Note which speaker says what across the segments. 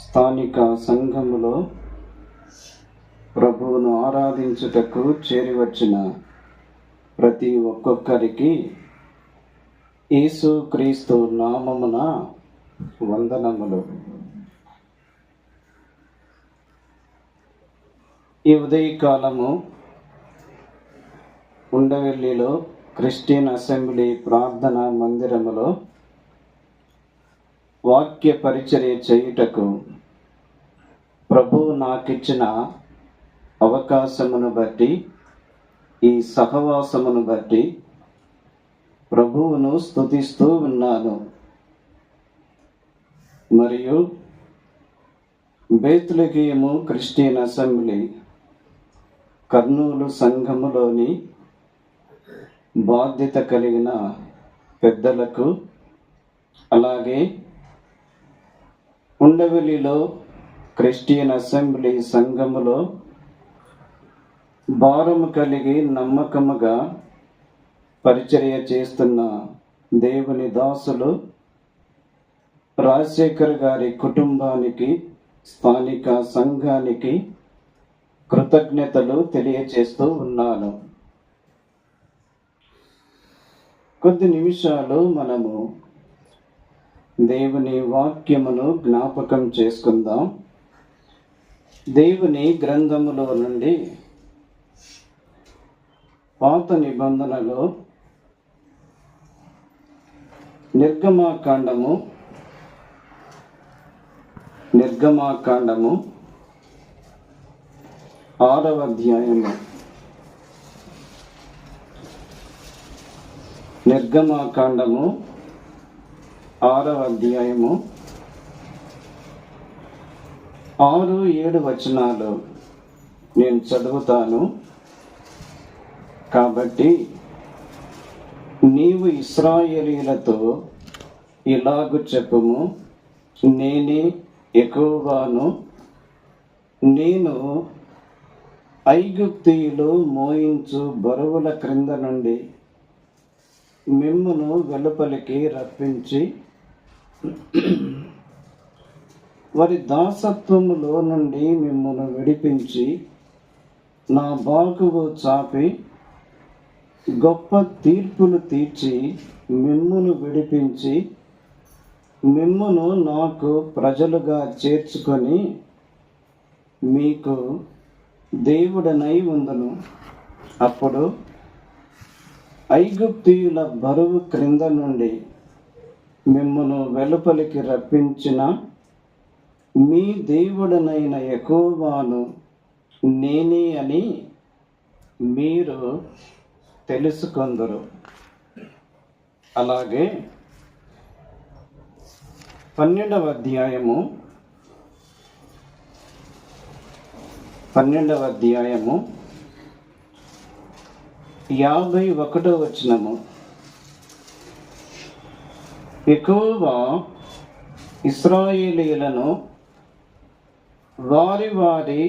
Speaker 1: స్థానిక సంఘములో ప్రభువును ఆరాధించుటకు చేరివచ్చిన ప్రతి ఒక్కొక్కరికి యేసు క్రీస్తు నామమున వందనములు. ఈ ఉదయకాలము ఉండవెల్లిలో క్రిస్టియన్ అసెంబ్లీ ప్రార్థనా మందిరములో వాక్య పరిచర్య చేయుటకు ప్రభువు నాకిచ్చిన అవకాశమును బట్టి, ఈ సహవాసమును బట్టి ప్రభువును స్తుతిస్తూ ఉన్నాను. మరియు బేత్లెహేము క్రిస్టియన్ అసెంబ్లీ కర్నూలు సంఘములోని బాధ్యత కలిగిన పెద్దలకు, అలాగే ఉండవెల్లిలో క్రిస్టియన్ అసెంబ్లీ సంఘములో భారము కలిగి నమ్మకముగా పరిచర్య చేస్తున్న దేవుని దాసులు రాజశేఖర్ గారి కుటుంబానికి, స్థానిక సంఘానికి కృతజ్ఞతలు తెలియచేస్తూ ఉన్నాను. కొద్ది నిమిషాలు మనము దేవుని వాక్యమును జ్ఞాపకం చేసుకుందాం. దేవుని గ్రంథములో నుండి పాత నిబంధనలో నిర్గమాకాండము 6వ అధ్యాయము, నిర్గమాకాండము 6వ అధ్యాయము 6-7 వచనాలు నేను చదువుతాను. కాబట్టి నీవు ఇశ్రాయేలీయులతో ఇలాగు చెప్పుము, నేనే యెహోవాను. నేను ఐగుప్తీయులు మోయించు బరువుల క్రింద నుండి మిమ్మును వెలుపలికి రప్పించి వారి దాసత్వములో నుండి మిమ్మును విడిపించి నా బాకువు చాపి గొప్ప తీర్పులు తీర్చి మిమ్మును విడిపించి మిమ్మును నాకు ప్రజలుగా చేర్చుకొని మీకు దేవుడనై ఉందును. అప్పుడు ఐగుప్తీయుల బరువు క్రింద నుండి మిమ్మును వెలుపలికి రప్పించిన మీ దేవుడనైన యెహోవాను నేనే అని మీరు తెలుసుకొందురు. అలాగే 12వ అధ్యాయము 51వ వచనము, యెహోవా ఇశ్రాయేలీయులను వారి వారి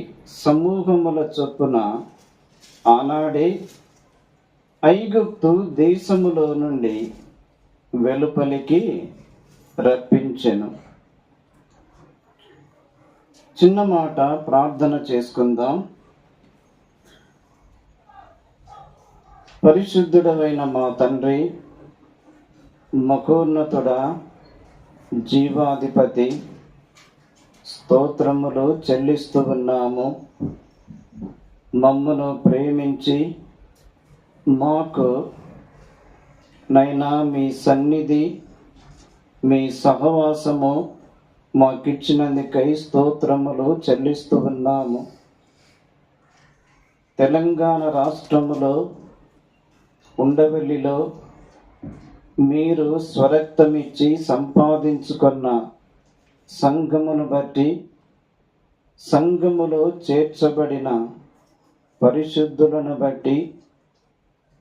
Speaker 1: సమూహముల చొప్పున ఆనాడే ఐగుప్తు దేశములో నుండి వెలుపలికి రప్పించెను. చిన్న మాట ప్రార్థన చేసుకుందాం. పరిశుద్ధుడైన మా తండ్రి, మహోన్నతుడా, జీవాధిపతి, స్తోత్రములు చెల్లిస్తూ ఉన్నాము. మమ్మను ప్రేమించి మాకు నైనా మీ సన్నిధి, మీ సహవాసము మాకిచ్చినందుకై స్తోత్రములు చెల్లిస్తూ ఉన్నాము. తెలంగాణ రాష్ట్రములో ఉండవెల్లిలో మీరు స్వరక్తమిచ్చి సంపాదించుకున్న సంఘమును బట్టి, సంఘములో చేర్చబడిన పరిశుద్ధులను బట్టి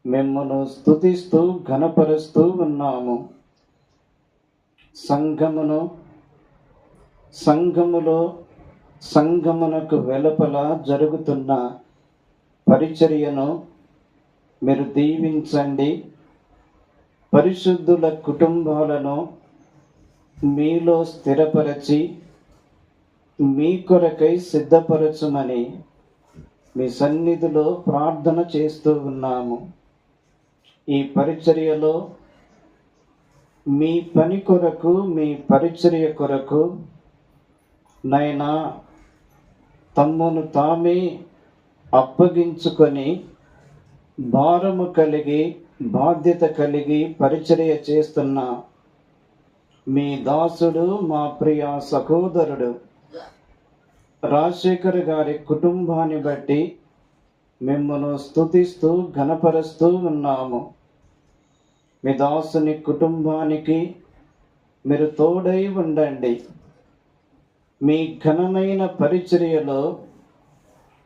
Speaker 1: మిమ్మును స్తుతిస్తూ ఘనపరుస్తూ ఉన్నాము. సంఘమునకు వెలుపల జరుగుతున్న పరిచర్యను మీరు దీవించండి. పరిశుద్ధుల కుటుంబాలను మీలో స్థిరపరచి మీ కొరకై సిద్ధపరచమని మీ సన్నిధిలో ప్రార్థన చేస్తూ ఉన్నాము. ఈ పరిచర్యలో మీ పని కొరకు, మీ పరిచర్య కొరకు నైనా తమ్మును తామే అప్పగించుకొని భారము కలిగి, బాధ్యత కలిగి పరిచర్య చేస్తున్న మీ దాసుడు, మా ప్రియ సహోదరుడు రాజశేఖర్ గారి కుటుంబాన్ని బట్టి మిమ్మల్ని స్తుతిస్తూ ఘనపరుస్తూ ఉన్నాము. మీ దాసుని కుటుంబానికి మీరు తోడై ఉండండి. మీ ఘనమైన పరిచర్యలో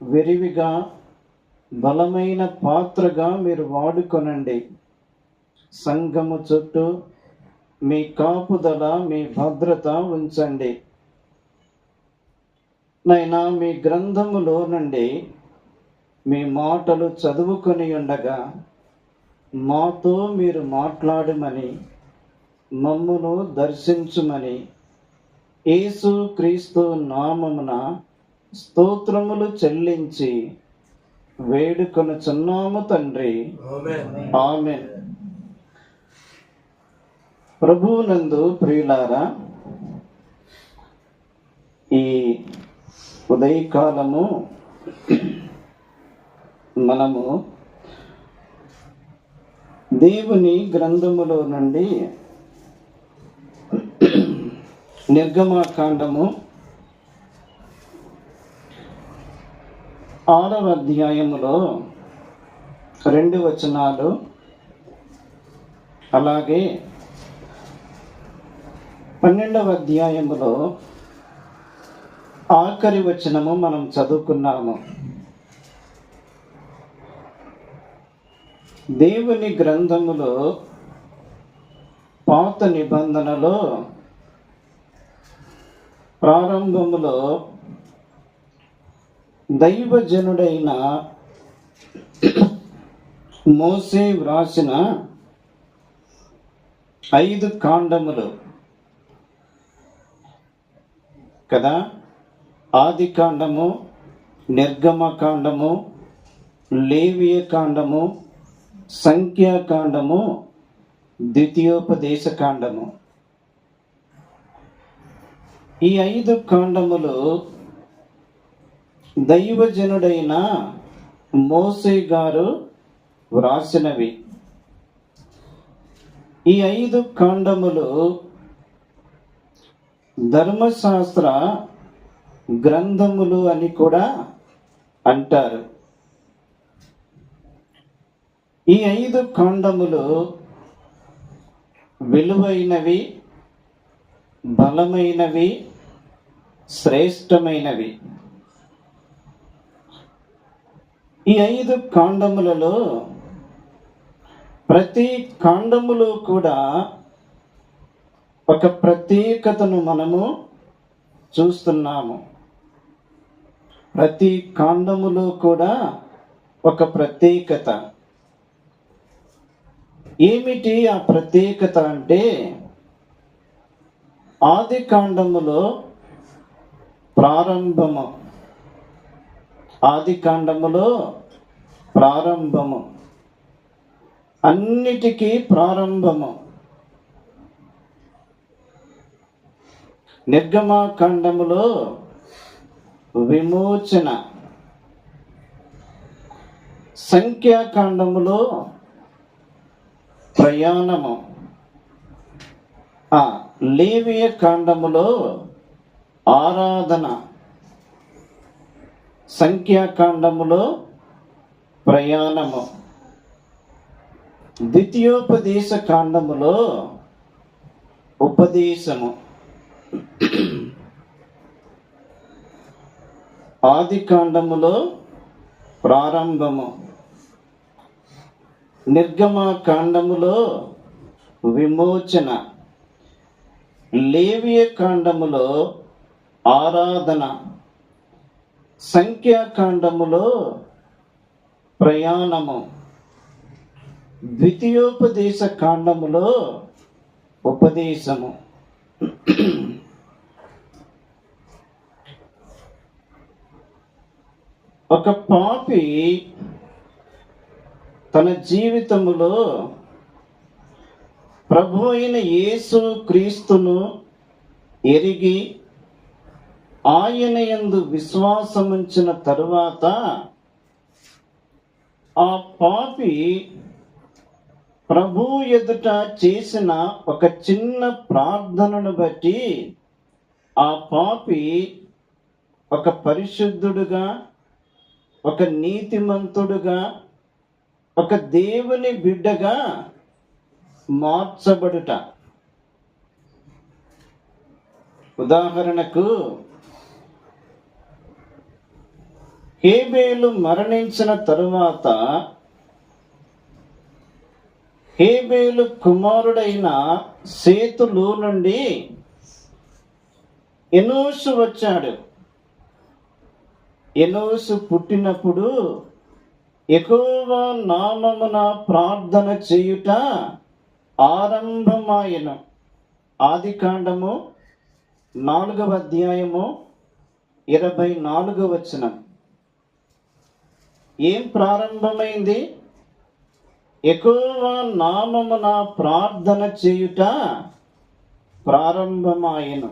Speaker 1: విరివిగా బలమైన పాత్రగా మీరు వాడుకొనండి. సంఘము చుట్టూ మీ కాపుదల, మీ భద్రత ఉంచండి. నైనా మీ గ్రంథములో నుండి మీ మాటలు చదువుకొని ఉండగా మాతో మీరు మాట్లాడమని, మమ్మును దర్శించుమని యేసు క్రీస్తు నామమున స్తోత్రములు చెల్లించి వేడుకొనుచున్నాము తండ్రి. ఆమేన్. ప్రభువునందు ప్రియులారా, ఈ ఉదయకాలము మనము దేవుని గ్రంథములో నుండి నిర్గమకాండము 6వ అధ్యాయములో 2 వచనాలు, అలాగే 12వ అధ్యాయములో ఆఖరి వచనము మనం చదువుకున్నాము. దేవుని గ్రంథములో పాత నిబంధనలో ప్రారంభములో దైవజనుడైన మోసే వ్రాసిన 5 కాండములు కదా. ఆది కాండము, నిర్గమకాండము, లేవియ కాండము, సంఖ్యాకాండము, ద్వితీయోపదేశ కాండము. ఈ 5 కాండములు దైవజనుడైన మోసే గారు వ్రాసినవి. ఈ 5 కాండములు ధర్మశాస్త్ర గ్రంథములు అని కూడా అంటారు. ఈ 5 కాండములు విలువైనవి, బలమైనవి, శ్రేష్టమైనవి. ఈ 5 కాండములలో ప్రతి కాండములో కూడా ఒక ప్రత్యేకతను మనము చూస్తున్నాము. ప్రతి కాండములో కూడా ఒక ప్రత్యేకత. ఏమిటి ఆ ప్రత్యేకత అంటే, ఆది కాండములో ప్రారంభము, ఆది కాండములో ప్రారంభము, అన్నిటికీ ప్రారంభము. నిర్గమకాండములో విమోచన, సంఖ్యాకాండములో ప్రయాణము, లేవియ కాండములో ఆరాధన, సంఖ్యాకాండములో ప్రయాణము, ద్వితీయోపదేశ కాండములో ఉపదేశము. ఆది కాండములో ప్రారంభము, నిర్గమకాండములో విమోచన, లేవియ కాండములో ఆరాధన, సంఖ్యాకాండములో ప్రయాణము, ద్వితీయోపదేశ కాండములో ఉపదేశము. ఒక పాపి తన జీవితములో ప్రభు అయిన యేసు క్రీస్తును ఎరిగి ఆయన యందు విశ్వాసముంచిన తరువాత ఆ పాపి ప్రభు ఎదుట చేసిన ఒక చిన్న ప్రార్థనను బట్టి ఆ పాపి ఒక పరిశుద్ధుడుగా, ఒక నీతిమంతుడుగా, ఒక దేవుని బిడ్డగా మార్చబడుట. ఉదాహరణకు హేబేలు మరణించిన తరువాత హేబేలు కుమారుడైన సేతులో నుండి ఎనోషు వచ్చాడు. ఎనోషు పుట్టినప్పుడు యెహోవా నామమున ప్రార్థన చేయుట ఆరంభమాయెను. ఆదికాండము 4వ అధ్యాయము 24వ వచనం. ఏం ప్రారంభమైంది? యెహోవా నామమున ప్రార్థన చేయుట ప్రారంభమాయెను.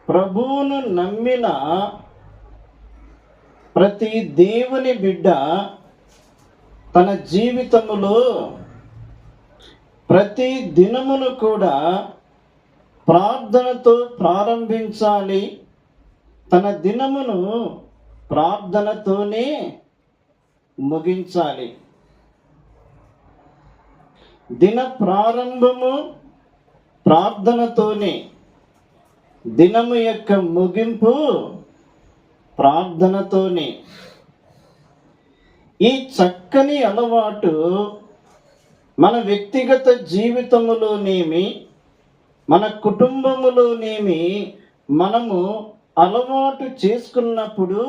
Speaker 1: ప్రభువును నమ్మిన ప్రతి దేవుని బిడ్డ తన జీవితములో ప్రతి దినమును కూడా ప్రార్థనతో ప్రారంభించాలి. తన దినమును ప్రార్థనతోనే ముగించాలి. దిన ప్రారంభము ప్రార్థనతోనే, దినము యొక్క ముగింపు ప్రార్థనతోనే. ఈ చక్కని అలవాటు మన వ్యక్తిగత జీవితములోనేమి, మన కుటుంబములోనేమి మనము అలవాటు చేసుకున్నప్పుడు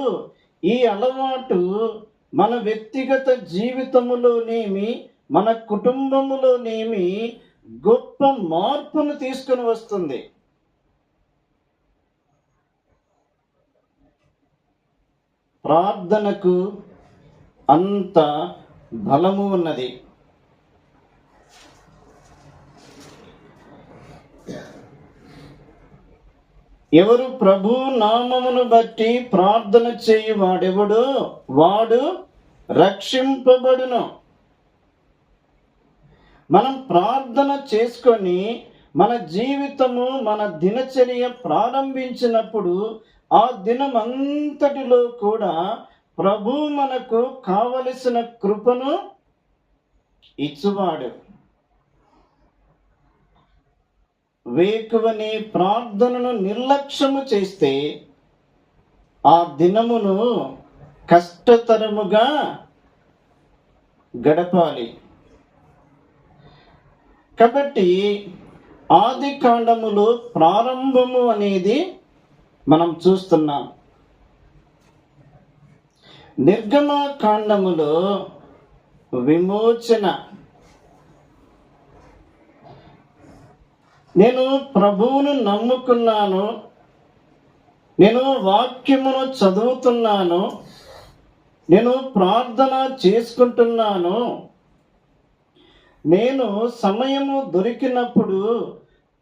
Speaker 1: ఈ అలవాటు మన వ్యక్తిగత జీవితములోనేమి, మన కుటుంబములోనేమి గొప్ప మార్పును తీసుకుని వస్తుంది. ప్రార్థనకు అంత బలము ఉన్నది. ఎవరు ప్రభు నామమును బట్టి ప్రార్థన చేయువాడెవడో వాడు రక్షింపబడును. మనం ప్రార్థన చేసుకొని మన జీవితము, మన దినచర్య ప్రారంభించినప్పుడు ఆ దినమంతటిలో కూడా ప్రభు మనకు కావలసిన కృపను ఇచ్చువాడు. వేకువని ప్రార్థనను నిర్లక్ష్యము చేస్తే ఆ దినమును కష్టతరముగా గడపాలి. కాబట్టి ఆది కాండములో ప్రారంభము అనేది మనం చూస్తున్నాం. నిర్గమ కాండములో విమోచన. నేను ప్రభువును నమ్ముకున్నాను, నేను వాక్యమును చదువుతున్నాను, నేను ప్రార్థన చేసుకుంటున్నాను, నేను సమయము దొరికినప్పుడు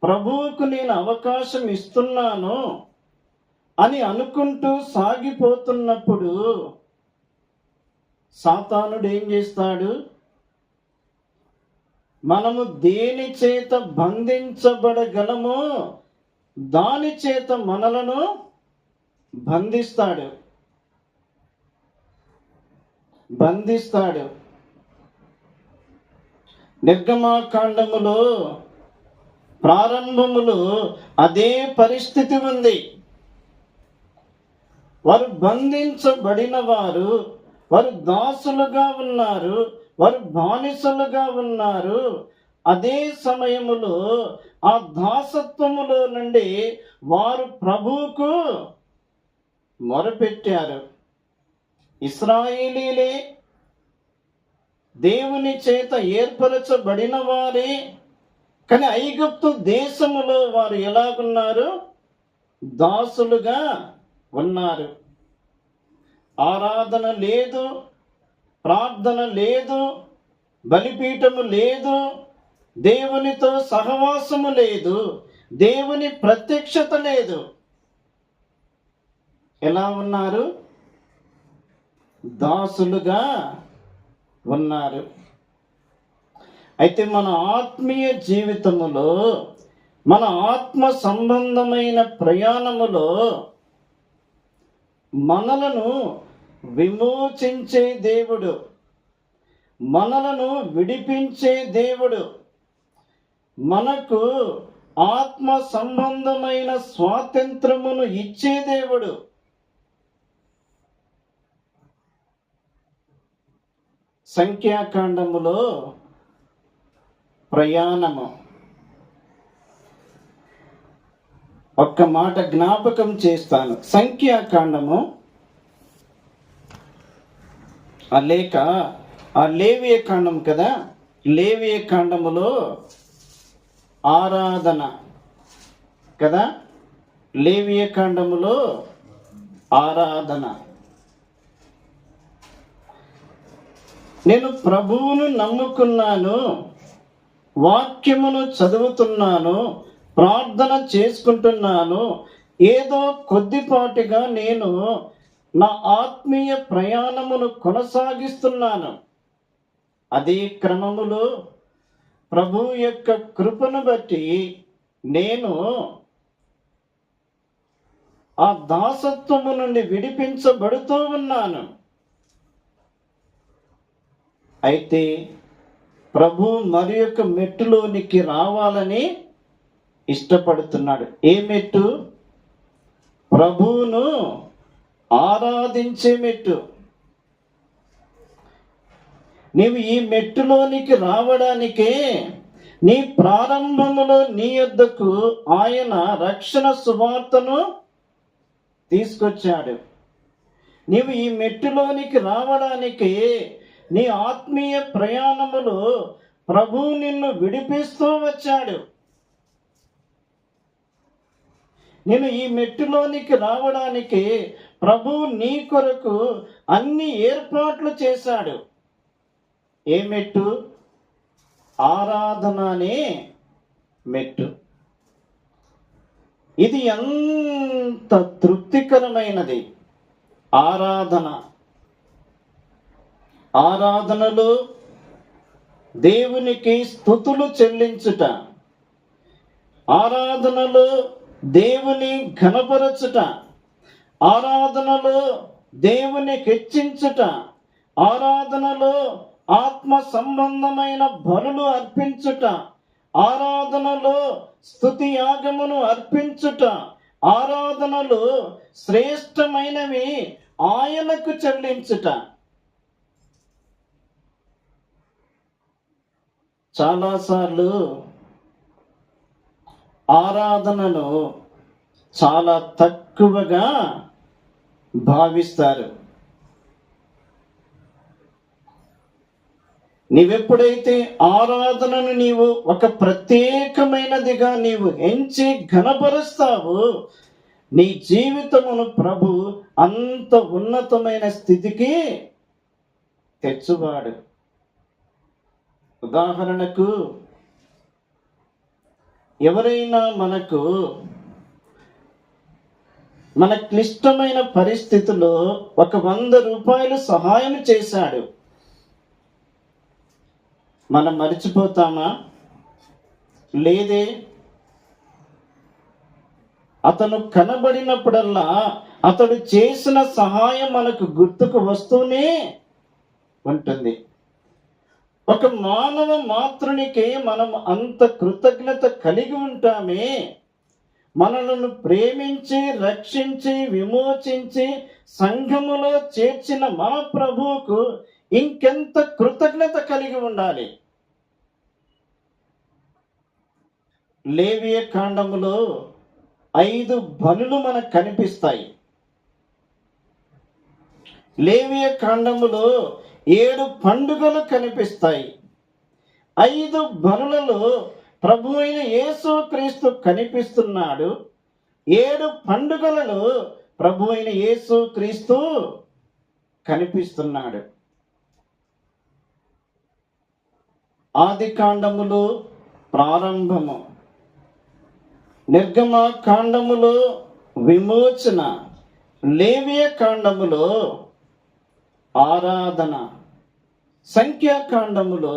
Speaker 1: ప్రభువుకు నేను అవకాశం ఇస్తున్నాను అని అనుకుంటూ సాగిపోతున్నప్పుడు సాతానుడు ఏం చేస్తాడు? మనము దేని చేత బంధించబడగలమో దాని చేత మనలను బంధిస్తాడు. నిర్గమాకాండములో ప్రారంభములో అదే పరిస్థితి ఉంది. వారు బంధించబడిన వారు దాసులుగా ఉన్నారు, వారు బానిసలుగా ఉన్నారు. అదే సమయములో ఆ దాసత్వములో నుండి వారు ప్రభువుకు మొరపెట్టారు. ఇశ్రాయేలీలే, దేవుని చేత ఏర్పరచబడిన వారే, కానీ ఐగుప్తు దేశములో వారు ఎలాగున్నారు? దాసులుగా ఉన్నారు. ఆరాధన లేదు, ప్రార్థన లేదు, బలిపీఠము లేదు, దేవునితో సహవాసము లేదు, దేవుని ప్రత్యక్షత లేదు. ఎలా ఉన్నారు? దాసులుగా ఉన్నారు. అయితే మన ఆత్మీయ జీవితములో, మన ఆత్మ సంబంధమైన ప్రయాణములో మనలను విమోచించే దేవుడు, మనలను విడిపించే దేవుడు, మనకు ఆత్మ సంబంధమైన స్వాతంత్రమును ఇచ్చే దేవుడు. సంఖ్యాకాండములో ప్రయాణము ఒక్క మాట జ్ఞాపకం చేస్తాను. సంఖ్యాకాండము ఆ లేవియ కాండం కదా, లేవియ కాండములో ఆరాధన కదా, లేవియ కాండములో ఆరాధన. నేను ప్రభువును నమ్ముకున్నాను, వాక్యమును చదువుతున్నాను, ప్రార్థన చేసుకుంటున్నాను, ఏదో కొద్దిపాటిగా నేను నా ఆత్మీయ ప్రయాణమును కొనసాగిస్తున్నాను. అదే క్రమములో ప్రభు యొక్క కృపను బట్టి నేను ఆ దాసత్వము నుండి విడిపించబడుతూ ఉన్నాను. అయితే ప్రభు మరి యొక్క మెట్టులోనికి రావాలని ఇష్టపడుతున్నాడు. ఏ మెట్టు? ప్రభువును ఆరాధించే మెట్టు. నీవు ఈ మెట్టులోనికి రావడానికే నీ ప్రారంభములో నీ యొద్దకు ఆయన రక్షణ సువార్తను తీసుకొచ్చాడు. నీవు ఈ మెట్టులోనికి రావడానికి నీ ఆత్మీయ ప్రయాణములో ప్రభువు నిన్ను విడిపిస్తూ వచ్చాడు. నేను ఈ మెట్టులోనికి రావడానికి ప్రభువు నీ కొరకు అన్ని ఏర్పాట్లు చేశాడు. ఏ మెట్టు? ఆరాధన అనే మెట్టు. ఇది ఎంత తృప్తికరమైనది! ఆరాధనలో దేవునికి స్తుతులు చెల్లించుట, ఆరాధనలో దేవుని ఘనపరచుట, ఆరాధనలో దేవుని హెచ్చించుట, ఆరాధనలో ఆత్మ సంబంధమైన బలులు అర్పించుట, ఆరాధనలో స్తుతి యాగమును అర్పించుట, ఆరాధనలో శ్రేష్టమైనవి ఆయనకు చెల్లించుట. చాలాసార్లు ఆరాధనను చాలా తక్కువగా భావిస్తారు. నీవెప్పుడైతే ఆరాధనను నీవు ఒక ప్రత్యేకమైనదిగా నీవు ఎంచి ఘనపరుస్తావో, నీ జీవితమును ప్రభు అంత ఉన్నతమైన స్థితికి తెచ్చువాడు. ఉదాహరణకు, ఎవరైనా మన క్లిష్టమైన పరిస్థితిలో ఒక 100 రూపాయలు సహాయం చేశాడు. మనం మర్చిపోతామా? లేదే. అతను కనబడినప్పుడల్లా అతడు చేసిన సహాయం మనకు గుర్తుకు వస్తూనే ఉంటుంది. ఒక మానవ మాతృనికి మనం అంత కృతజ్ఞత కలిగి ఉంటామే, మనలను ప్రేమించి రక్షించి విమోచించి సంఘములో చేర్చిన మన ప్రభువుకు ఇంకెంత కృతజ్ఞత కలిగి ఉండాలి. లేవియ కాండములో 5 బలులు మనకు కనిపిస్తాయి. లేవియ కాండములో 7 పండుగలు కనిపిస్తాయి. 5 బలులలో ప్రభు అయిన యేసు క్రీస్తు కనిపిస్తున్నాడు. 7 పండుగలలో ప్రభు అయిన యేసు క్రీస్తు కనిపిస్తున్నాడు. ఆది కాండములో ప్రారంభము, నిర్గమ కాండములో విమోచన, లేవియ కాండములో ఆరాధన, సంఖ్యాకాండములో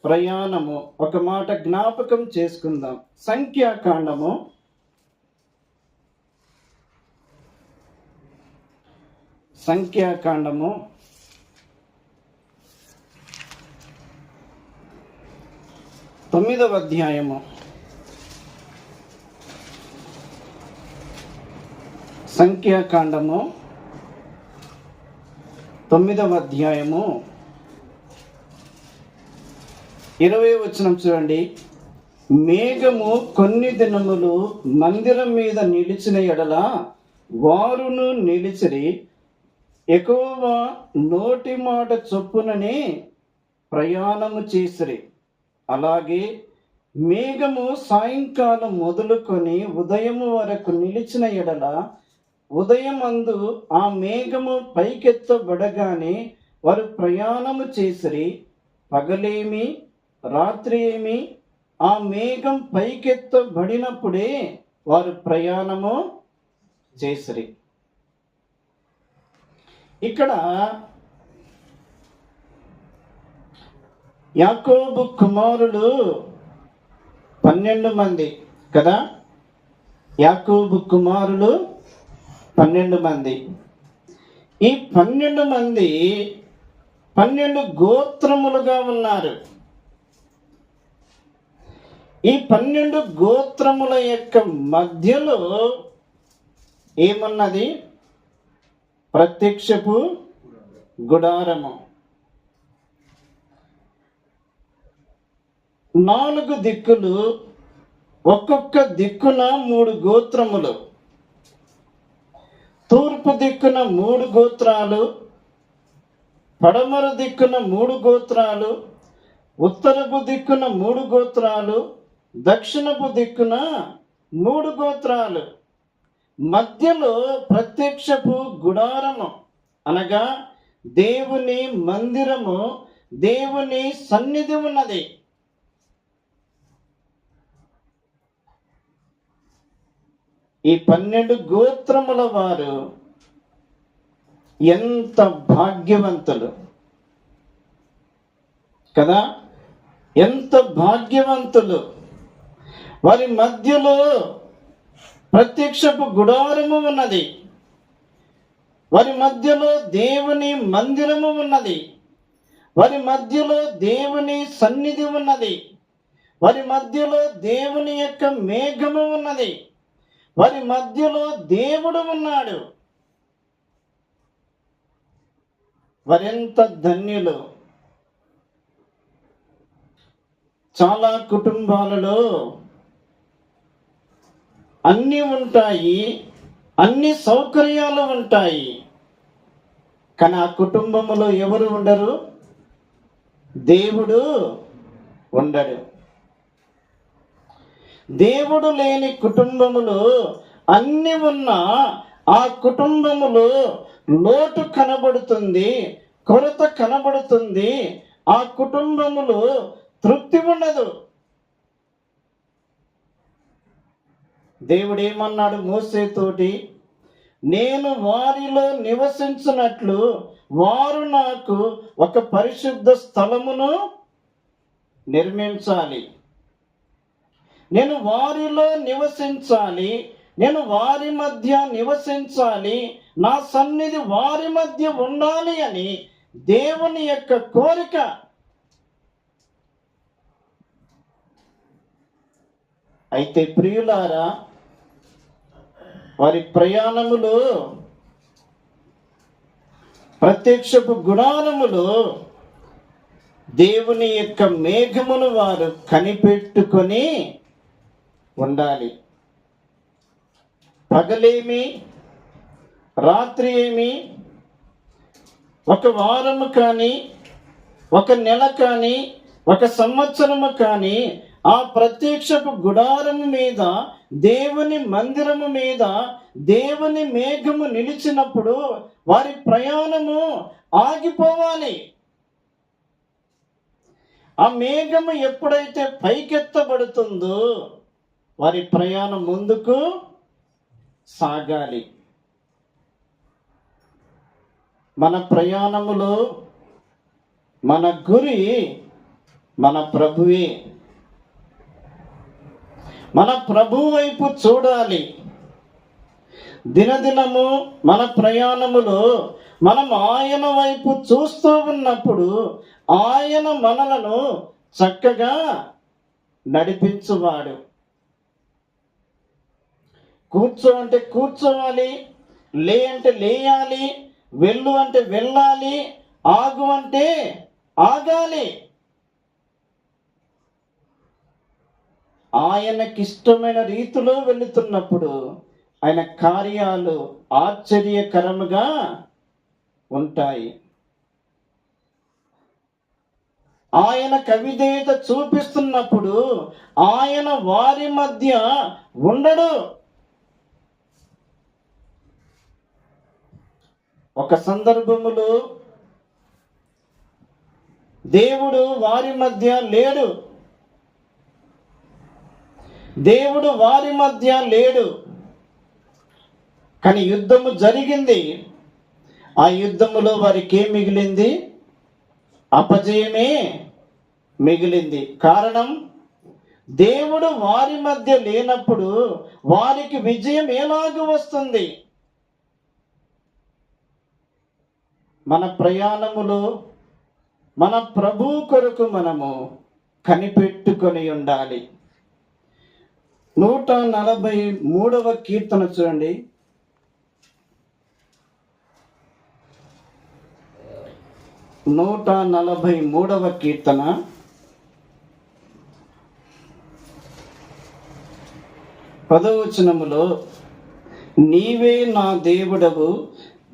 Speaker 1: ప్రయాణము. ఒక మాట జ్ఞాపకం చేసుకుందాం. సంఖ్యాకాండము 9వ అధ్యాయము. సంఖ్యాకాండము 9వ అధ్యాయము 20వ వచనం చూడండి. మేఘము కొన్ని దినములు మందిరం మీద నిలిచిన ఎడల వారును నిలిచిరి, ఎక్కువ నోటి మాట చొప్పుననే ప్రయాణము చేసిరి. అలాగే మేఘము సాయంకాలం మొదలుకొని ఉదయము వరకు నిలిచిన ఎడల ఉదయమందు ఆ మేఘము పైకెత్తబడగానే వారు ప్రయాణము చేసిరి. పగలేమి రాత్రి ఏమి ఆ మేఘం పైకెత్తబడినప్పుడే వారు ప్రయాణము చేసిరి. ఇక్కడ యాకోబు కుమారులు 12 మంది కదా. యాకోబు కుమారులు 12 మంది. ఈ 12 మంది 12 గోత్రములుగా ఉన్నారు. ఈ 12 గోత్రముల యొక్క మధ్యలో ఏమన్నది? ప్రత్యక్షపు గుడారము. 4 దిక్కులు, ఒక్కొక్క దిక్కున 3 గోత్రములు. తూర్పు దిక్కున 3 గోత్రాలు, పడమర దిక్కున 3 గోత్రాలు, ఉత్తరపు దిక్కున 3 గోత్రాలు, దక్షిణపు దిక్కున 3 గోత్రాలు. మధ్యలో ప్రత్యక్షపు గుడారము అనగా దేవుని మందిరము, దేవుని సన్నిధి ఉన్నది. ఈ 12 గోత్రముల వారు ఎంత భాగ్యవంతులు కదా. ఎంత భాగ్యవంతులు. వారి మధ్యలో ప్రత్యక్షపు గుడారము ఉన్నది. వారి మధ్యలో దేవుని మందిరము ఉన్నది. వారి మధ్యలో దేవుని సన్నిధి ఉన్నది. వారి మధ్యలో దేవుని యొక్క మేఘము ఉన్నది. వారి మధ్యలో దేవుడు ఉన్నాడు. వారెంత ధన్యులు. చాలా కుటుంబాలలో అన్నీ ఉంటాయి, అన్ని సౌకర్యాలు ఉంటాయి, కానీ ఆ కుటుంబములో ఎవరు ఉండరు? దేవుడు ఉండడు. దేవుడు లేని కుటుంబములో అన్ని ఉన్నా ఆ కుటుంబములో లోటు కనబడుతుంది, కొరత కనబడుతుంది. ఆ కుటుంబములో తృప్తి ఉండదు. దేవుడు ఏమన్నాడు మోసేతోటి? నేను వారిలో నివసించినట్లు వారు నాకు ఒక పరిశుద్ధ స్థలమును నిర్మించాలి. నేను వారిలో నివసించాలి, నేను వారి మధ్య నివసించాలి, నా సన్నిధి వారి మధ్య ఉండాలి అని దేవుని యొక్క కోరిక. అయితే ప్రియులారా, వారి ప్రయాణములో ప్రత్యక్షపు గుడారములో దేవుని యొక్క మేఘమును వారు కనిపెట్టుకొని ఉండాలి. పగలేమి రాత్రి ఏమి, ఒక వారము కానీ, ఒక నెల కానీ, ఒక సంవత్సరము కానీ ఆ ప్రత్యక్షపు గుడారము మీద, దేవుని మందిరము మీద దేవుని మేఘము నిలిచినప్పుడు వారి ప్రయాణము ఆగిపోవాలి. ఆ మేఘము ఎప్పుడైతే పైకెత్తబడుతుందో వారి ప్రయాణం ముందుకు సాగాలి. మన ప్రయాణములో మన గురి మన ప్రభువే. మన ప్రభు వైపు చూడాలి. దినదినము మన ప్రయాణములో మనం ఆయన వైపు చూస్తూ ఉన్నప్పుడు ఆయన మనలను చక్కగా నడిపించువాడు. కూర్చో అంటే కూర్చోవాలి, లే అంటే లేయాలి, వెళ్ళు అంటే వెళ్ళాలి, ఆగు అంటే ఆగాలి. ఆయనకిష్టమైన రీతిలో వెళుతున్నప్పుడు ఆయన కార్యాలు ఆశ్చర్యకరముగా ఉంటాయి. ఆయన కవిధేయత చూపిస్తున్నప్పుడు ఆయన వారి మధ్య ఉండడు. ఒక సందర్భములో దేవుడు వారి మధ్య లేడు. దేవుడు వారి మధ్య లేడు. కానీ యుద్ధము జరిగింది. ఆ యుద్ధములో వారికి ఏం మిగిలింది? అపజయమే మిగిలింది. కారణం, దేవుడు వారి మధ్య లేనప్పుడు వారికి విజయం ఎలాగ వస్తుంది? మన ప్రయాణములో మన ప్రభు కొరకు మనము కనిపెట్టుకొని ఉండాలి. 143వ కీర్తన చూడండి. 143వ కీర్తన 10వ వచనములో, నీవే నా దేవుడవు,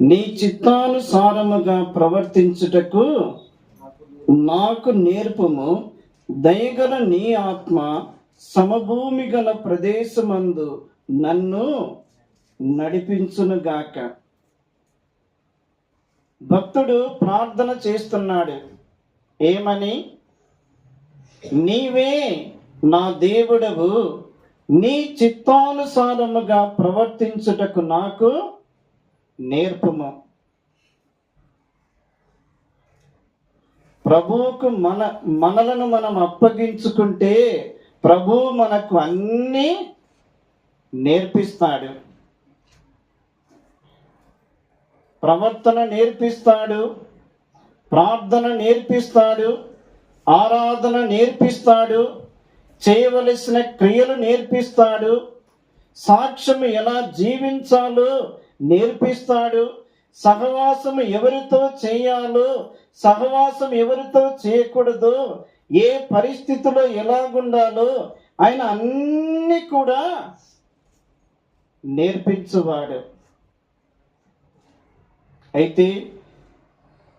Speaker 1: నీ చిత్తానుసారముగా ప్రవర్తించుటకు నాకు నేర్పుము. దయగల నీ ఆత్మ సమభూమి గల ప్రదేశమందు నన్ను నడిపించునుగాక. భక్తుడు ప్రార్థన చేస్తున్నాడు. ఏమని? నీవే నా దేవుడవు, నీ చిత్తానుసారముగా ప్రవర్తించుటకు నాకు నేర్పుము. ప్రభువుకు మనలను మనం అప్పగించుకుంటే ప్రభు మనకు అన్నీ నేర్పిస్తాడు. ప్రవర్తన నేర్పిస్తాడు, ప్రార్థన నేర్పిస్తాడు, ఆరాధన నేర్పిస్తాడు, చేయవలసిన క్రియలు నేర్పిస్తాడు, సాక్ష్యం ఎలా జీవించాలో నేర్పిస్తాడు, సహవాసం ఎవరితో చేయాలో, సహవాసం ఎవరితో చేయకూడదు, ఏ పరిస్థితిలో ఎలాగుండాలో ఆయన అన్ని కూడా నేర్పించువాడు. అయితే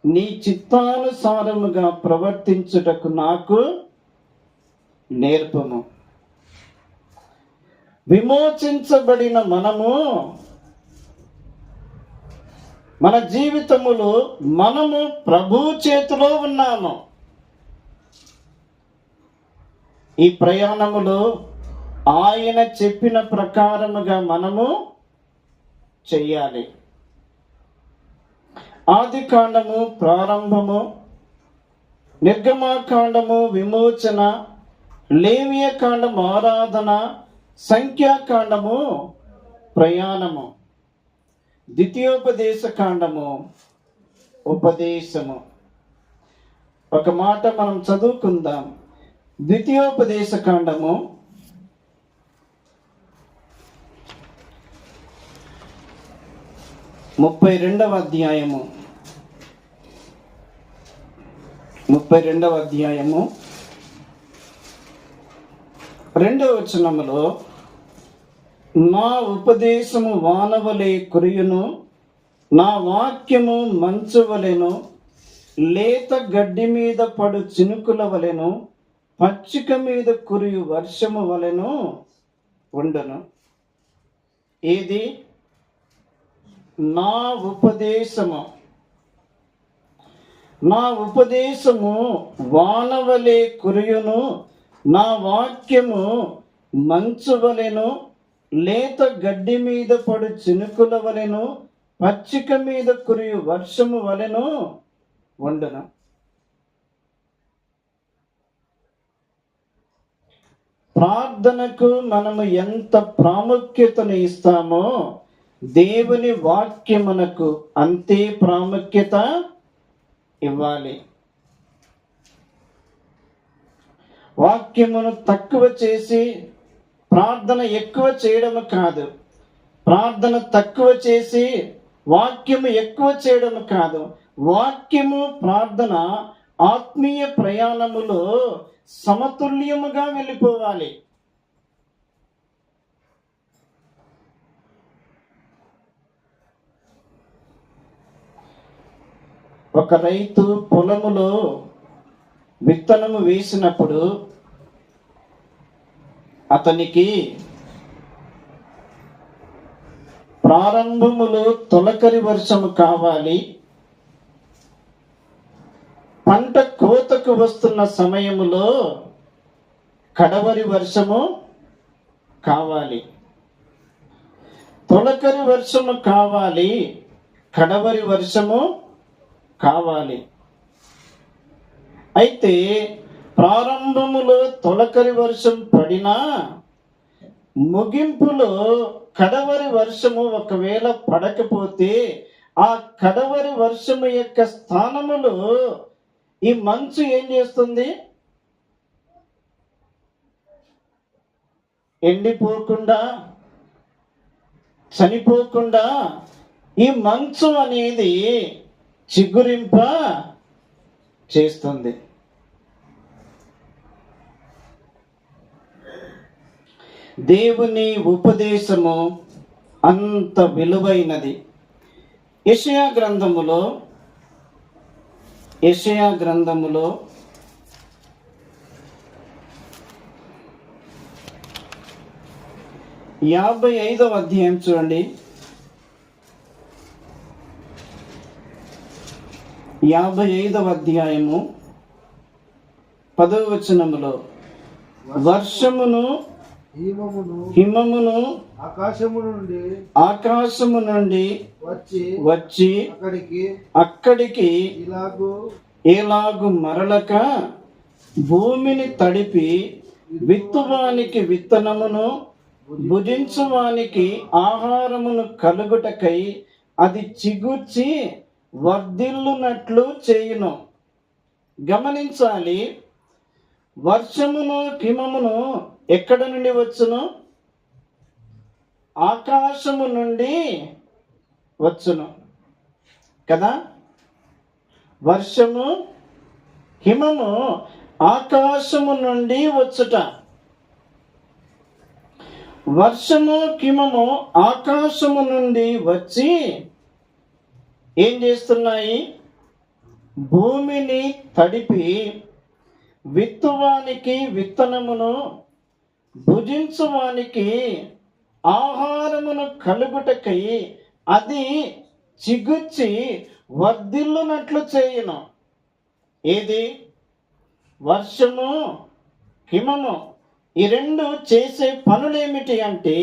Speaker 1: నీ చిత్తానుసారముగా ప్రవర్తించుటకు నాకు నేర్పము. విమోచించబడిన మనము మన జీవితములో మనము ప్రభు చేతిలో ఉన్నాము. ఈ ప్రయాణములో ఆయన చెప్పిన ప్రకారముగా మనము చెయ్యాలి. ఆదికాండము ప్రారంభము, నిర్గమకాండము విమోచన, లేవియకాండము ఆరాధన, సంఖ్యాకాండము ప్రయాణము, ద్వితీయోపదేశ కాండము ఉపదేశము. ఒక మాట మనం చదువుకుందాం. ద్వితీయోపదేశ కాండము 32వ అధ్యాయము 2వ వచనములో, నా ఉపదేశము వానవలే కురియును, నా వాక్యము మంచు వలెను, లేత గడ్డి మీద పడు చినుకుల వలెను పచ్చిక మీద కురియు వర్షము వలెను ఉండను. ఇది నా ఉపదేశము వానవలే కురియును, నా వాక్యము మంచు వలెను, లేత గడ్డి మీద పడు చినుకుల వలెను, పచ్చిక మీద కురియు వర్షము వలెను ఉండను. ప్రార్థనకు మనము ఎంత ప్రాముఖ్యతను ఇస్తామో దేవుని వాక్యమునకు అంతే ప్రాముఖ్యత ఇవ్వాలి. వాక్యమును తక్కువ చేసి ప్రార్థన ఎక్కువ చేయడం కాదు, ప్రార్థన తక్కువ చేసి వాక్యము ఎక్కువ చేయడం కాదు. వాక్యము ప్రార్థన ఆత్మీయ ప్రయాణములో సమతుల్యముగా వెళ్ళిపోవాలి. ఒక రైతు పొలములో విత్తనము వేసినప్పుడు అతనికి ప్రారంభములో తొలకరి వర్షము కావాలి, పంట కోతకు వస్తున్న సమయములో కడవరి వర్షము కావాలి. తొలకరి వర్షము కావాలి, కడవరి వర్షము కావాలి. అయితే ప్రారంభములో తొలకరి వర్షం పడినా ముగింపులో కడవరి వర్షము ఒకవేళ పడకపోతే ఆ కడవరి వర్షము యొక్క స్థానములో ఈ మంచు ఏం చేస్తుంది? ఎండిపోకుండా, చనిపోకుండా ఈ మంచు అనేది చిగురింప చేస్తుంది. దేవుని ఉపదేశము అంత విలువైనది. యెషయా గ్రంథములో 55వ అధ్యాయం చూడండి. 55వ అధ్యాయము 10వ వచనములో వర్షమును హిమమును ఆకాశము నుండి వచ్చి అక్కడికి ఎలాగు మరలక భూమిని తడిపి విత్తువానికి విత్తనమును భుజించువానికి ఆహారమును కలుగుటకై అది చిగుర్చి వర్ధిల్లునట్లు చేయును. గమనించాలి, వర్షమును హిమమును ఎక్కడ నుండి వచ్చును? ఆకాశము నుండి వచ్చును కదా. వర్షము హిమము ఆకాశము నుండి వచ్చుట. వర్షము హిమము ఆకాశము నుండి వచ్చి ఏం చేస్తున్నాయి? భూమిని తడిపి విత్తువానికి విత్తనమును భుజించువానికి ఆహారమును కలుగుటకై అది చిగుర్చి వర్ధిల్లునట్లు చేయును. ఏది? వర్షము హిమము. ఈ రెండు చేసే పనులేమిటి అంటే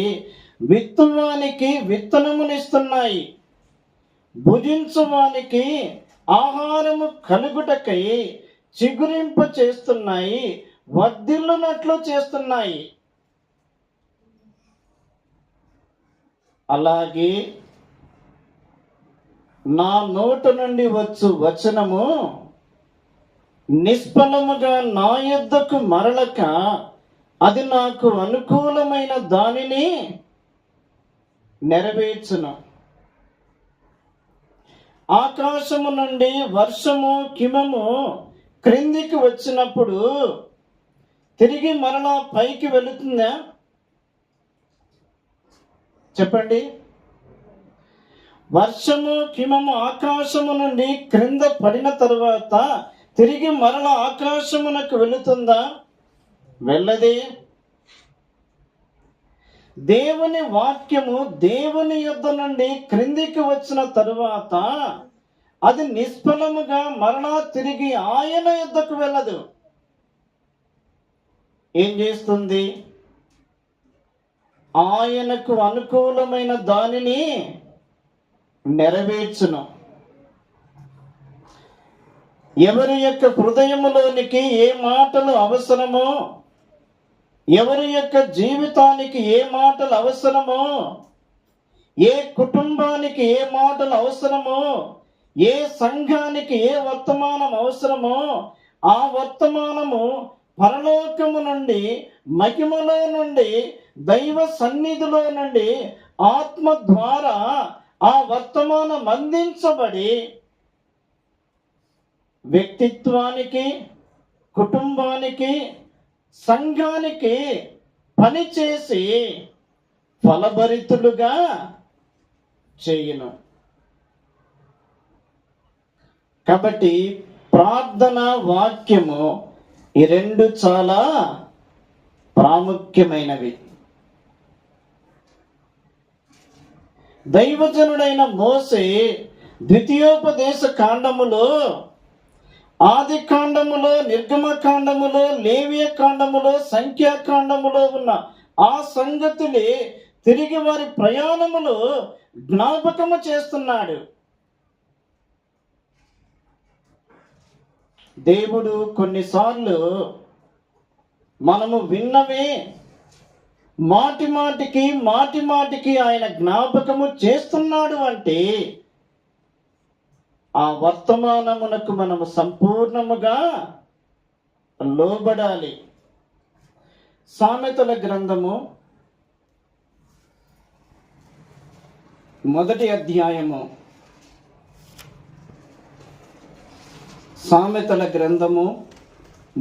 Speaker 1: విత్తువానికి విత్తనమునిస్తున్నాయి, భుజించువానికి ఆహారము కలుగుటకై చిగురింప చేస్తున్నాయి, వర్ధిల్లునట్లు చేస్తున్నాయి. అలాగే నా నోట నుండి వచ్చు వచనము నిష్ఫలముగా నా యొద్దకు మరలక అది నాకు అనుకూలమైన దానిని నెరవేర్చును. ఆకాశము నుండి వర్షము హిమము క్రిందికి వచ్చినప్పుడు తిరిగి మరలా పైకి వెళుతుందా? చెప్పండి. వర్షము హిమము ఆకాశము నుండి క్రింద పడిన తరువాత తిరిగి మరలా ఆకాశమునకు వెళుతుందా? వెళ్ళదే. దేవుని వాక్యము దేవుని యొద్ద నుండి క్రిందికి వచ్చిన తరువాత అది నిష్ఫలముగా మరలా తిరిగి ఆయన యొద్దకు వెళ్ళదు. ఏం చేస్తుంది? ఆయనకు అనుకూలమైన దానిని నెరవేర్చును. ఎవరి యొక్క హృదయములోనికి ఏ మాటలు అవసరమో, ఎవరి యొక్క జీవితానికి ఏ మాటలు అవసరమో, ఏ కుటుంబానికి ఏ మాటలు అవసరమో, ఏ సంఘానికి ఏ వర్తమానం అవసరమో, ఆ వర్తమానము పరలోకము నుండి, మహిమలో నుండి, దైవ సన్నిధిలో నుండి ఆత్మ ద్వారా ఆ వర్తమానం అందించబడి వ్యక్తిత్వానికి, కుటుంబానికి, సంఘానికి పనిచేసి ఫలభరితులుగా చేయును. కాబట్టి ప్రార్థన, వాక్యము ఈ రెండు చాలా ప్రాముఖ్యమైనవి. దైవజనుడైన మోసే ద్వితీయోపదేశ కాండములో, ఆది కాండములో, నిర్గమ కాండములో, లేవియ కాండములో, సంఖ్యాకాండములో ఉన్న ఆ సంగతులే తిరిగి వారి ప్రయాణములో జ్ఞాపకము చేస్తున్నాడు. దేవుడు కొన్నిసార్లు మనము విన్నవే మాటి మాటికి ఆయన జ్ఞాపకము చేస్తున్నాడు అంటే ఆ వర్తమానమునకు మనము సంపూర్ణముగా లోబడాలి. సామెతల గ్రంథము 1వ అధ్యాయము, సామెతల గ్రంథము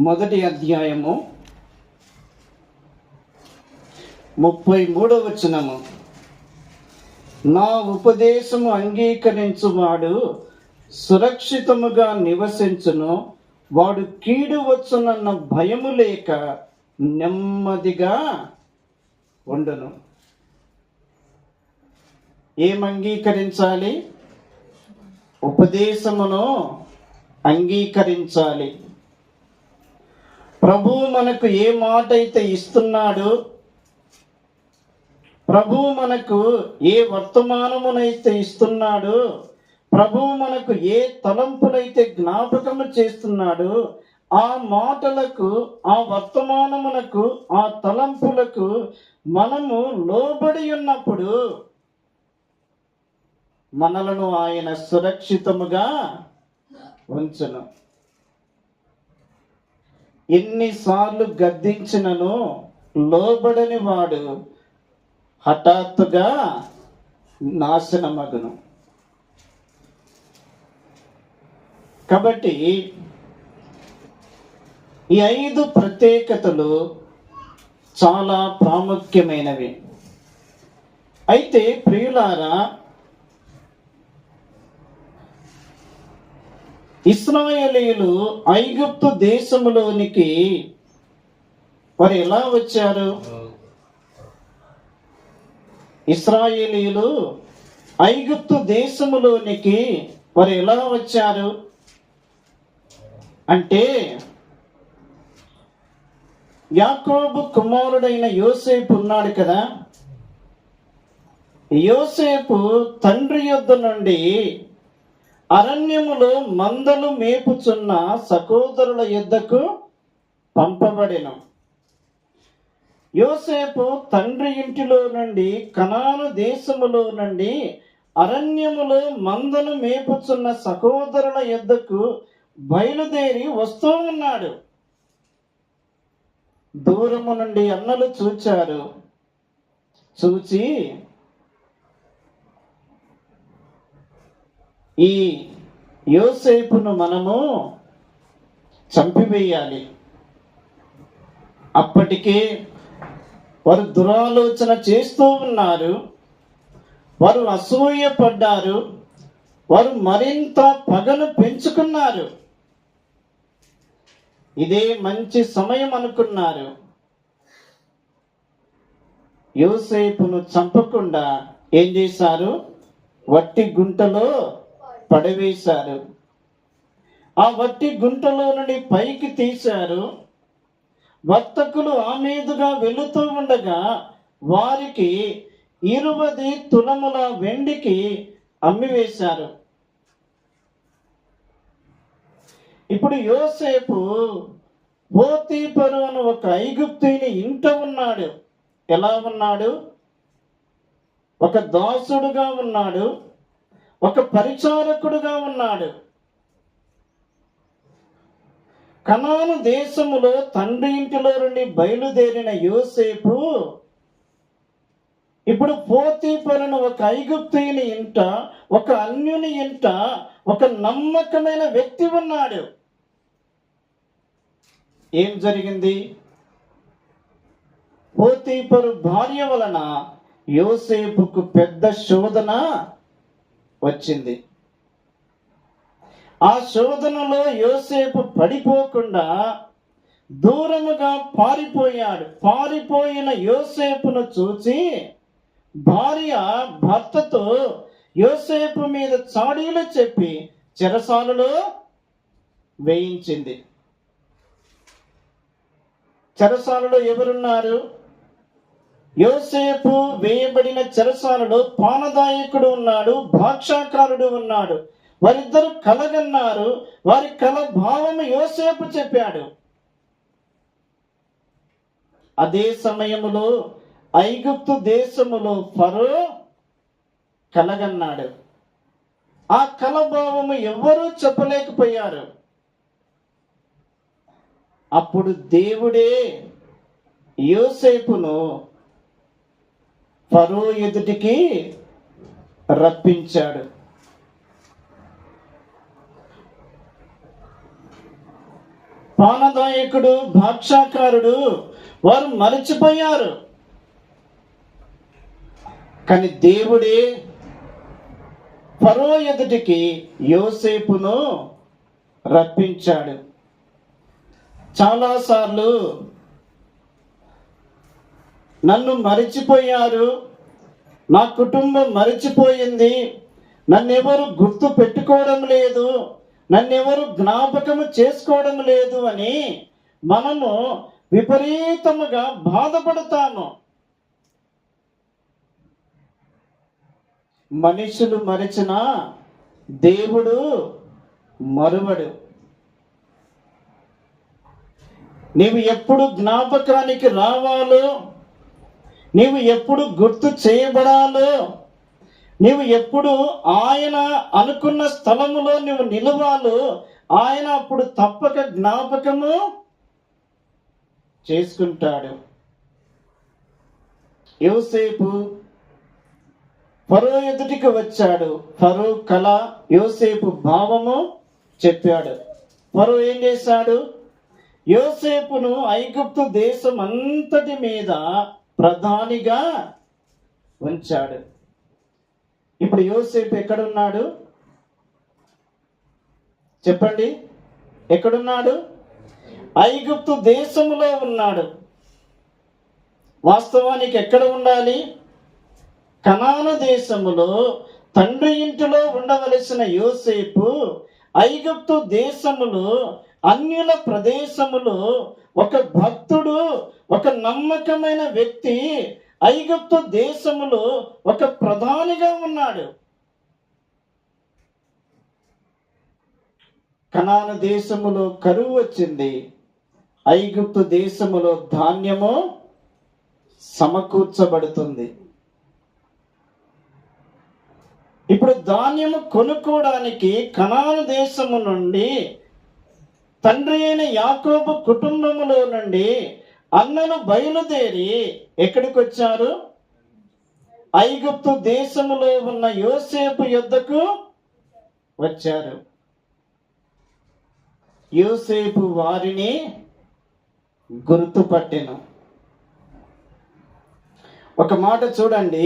Speaker 1: 1వ అధ్యాయము 33వ వచనము. నా ఉపదేశము అంగీకరించువాడు సురక్షితముగా నివసించును, వాడు కీడు వచ్చునన్న భయము లేక నెమ్మదిగా ఉండును. ఏం అంగీకరించాలి? ఉపదేశమును అంగీకరించాలి. ప్రభువు మనకు ఏ మాట అయితే ఇస్తున్నాడు, ప్రభువు మనకు ఏ వర్తమానమునైతే ఇస్తున్నాడు, ప్రభువు మనకు ఏ తలంపులైతే జ్ఞాపకము చేస్తున్నాడు, ఆ మాటలకు, ఆ వర్తమానమునకు, ఆ తలంపులకు మనము లోబడి ఉన్నప్పుడు మనలను ఆయన సురక్షితముగా ఉంచును. ఎన్నిసార్లు గద్దించినను లోబడని వాడు హఠాత్తుగా నాశనమగును. కాబట్టి ఈ 5 ప్రత్యేకతలు చాలా ప్రాముఖ్యమైనవి. అయితే ప్రియులారా, ఇశ్రాయేలీయులు ఐగుప్తు దేశములోనికి వారు ఎలా వచ్చారు? ఇశ్రాయేలీయులు ఐగుప్తు దేశములోనికి వారు ఎలా వచ్చారు అంటే, యాకోబు కుమారుడైన యోసేపు ఉన్నాడు కదా, యోసేపు తండ్రి యొద్ద నుండి అరణ్యములో మందలు మేపుచున్న సహోదరుల యొద్దకు పంపబడెను. యోసేపు తండ్రి ఇంటిలో నుండి, కనాను దేశములో నుండి అరణ్యములో మందలు మేపుచున్న సహోదరుల యొద్దకు బయలుదేరి వస్తూ ఉన్నాడు. దూరము నుండి అన్నలు చూచారు. చూచి ఈ యోసేపును మనము చంపివేయాలి. అప్పటికే వారు దురాలోచన చేస్తూ ఉన్నారు. వారు అసూయపడ్డారు. వారు మరింత పగను పెంచుకున్నారు. ఇదే మంచి సమయం అనుకున్నారు. యోసేపును చంపకుండా ఏం చేశారు? వట్టి గుంటలో పడవేశారు. ఆ వట్టి గుంటలో నుండి పైకి తీశారు. వర్తకులు ఆ మీదుగా వెళుతూ ఉండగా వారికి 20 తులముల వెండికి అమ్మివేశారు. ఇప్పుడు యోసేపు పోతీఫరు అను ఒక ఐగుప్తీయుని ఇంట ఉన్నాడు. ఎలా ఉన్నాడు? ఒక దాసుడుగా ఉన్నాడు, ఒక పరిచారకుడుగా ఉన్నాడు. కనాను దేశములో తండ్రి ఇంటిలో నుండి బయలుదేరిన యోసేపు ఇప్పుడు పోతీఫరును ఒక ఐగుప్తీయుని ఇంట, ఒక అన్యుని ఇంట ఒక నమ్మకమైన వ్యక్తి ఉన్నాడు. ఏం జరిగింది? పోతీఫరు భార్య వలన యోసేపుకు పెద్ద శోధన వచ్చింది. ఆ శోధనలో యోసేపు పడిపోకుండా దూరముగా పారిపోయాడు. పారిపోయిన యోసేపును చూసి భార్య భర్తతో యోసేపు మీద చాడీలు చెప్పి చెరసాలలో వేయించింది. చెరసాలలో ఎవరున్నారు? యోసేపు వేయబడిన చెరసాలలో పానదాయకుడు ఉన్నాడు, భాక్షాకారుడు ఉన్నాడు. వారిద్దరు కలగన్నారు. వారి కల భావము యోసేపు చెప్పాడు. అదే సమయములో ఐగుప్తు దేశములో ఫరో కలగన్నాడు. ఆ కలభావము ఎవ్వరూ చెప్పలేకపోయారు. అప్పుడు దేవుడే యోసేపును ఫరో ఎదుటికి రప్పించాడు. పానదాయకుడు, భాక్షాకారుడు వారు మరచిపోయారు. కానీ దేవుడే ఫరో ఎదుటికి యోసేపును రప్పించాడు. చాలాసార్లు నన్ను మరిచిపోయారు, నా కుటుంబం మరిచిపోయింది, నన్నెవరు గుర్తు పెట్టుకోవడం లేదు, నన్నెవరు జ్ఞాపకము చేసుకోవడం లేదు అని మనము విపరీతముగా బాధపడతాము. మనుషులు మరిచినా దేవుడు మరువడు. నీవు ఎప్పుడు జ్ఞాపకానికి రావాలో, నీవు ఎప్పుడు గుర్తు చేయబడాలో, నీవు ఎప్పుడు ఆయన అనుకున్న స్థలములో నువ్వు నిలవాలో ఆయన అప్పుడు తప్పక జ్ఞాపకము చేసుకుంటాడు. యోసేపు ఫరో ఎదుటికి వచ్చాడు. ఫరో కల యోసేపు భావము చెప్పాడు. ఫరో ఏం చేశాడు? యోసేపును ఐగుప్తు దేశం అంతటి మీద ప్రధానిగా ఉంచాడు. ఇప్పుడు యోసేపు ఎక్కడున్నాడు? చెప్పండి, ఎక్కడున్నాడు? ఐగుప్తు దేశములో ఉన్నాడు. వాస్తవానికి ఎక్కడ ఉండాలి? కనాను దేశములో తండ్రి ఇంటిలో ఉండవలసిన యోసేపు ఐగుప్తు దేశములో అన్యుల ప్రదేశములో ఒక భక్తుడు, ఒక నమ్మకమైన వ్యక్తి ఐగుప్తు దేశములో ఒక ప్రధానిగా ఉన్నాడు. కనాను దేశములో కరువు వచ్చింది. ఐగుప్తు దేశములో ధాన్యము సమకూర్చబడుతుంది. ఇప్పుడు ధాన్యము కొనుక్కోవడానికి కనాను దేశము నుండి తండ్రి అయిన యాకోబు కుటుంబములో నుండి అన్నలు బయలుదేరి ఎక్కడికి వచ్చారు? ఐగుప్తు దేశములో ఉన్న యోసేపు యొద్దకు వచ్చారు. యోసేపు వారిని గుర్తుపట్టెను. ఒక మాట చూడండి,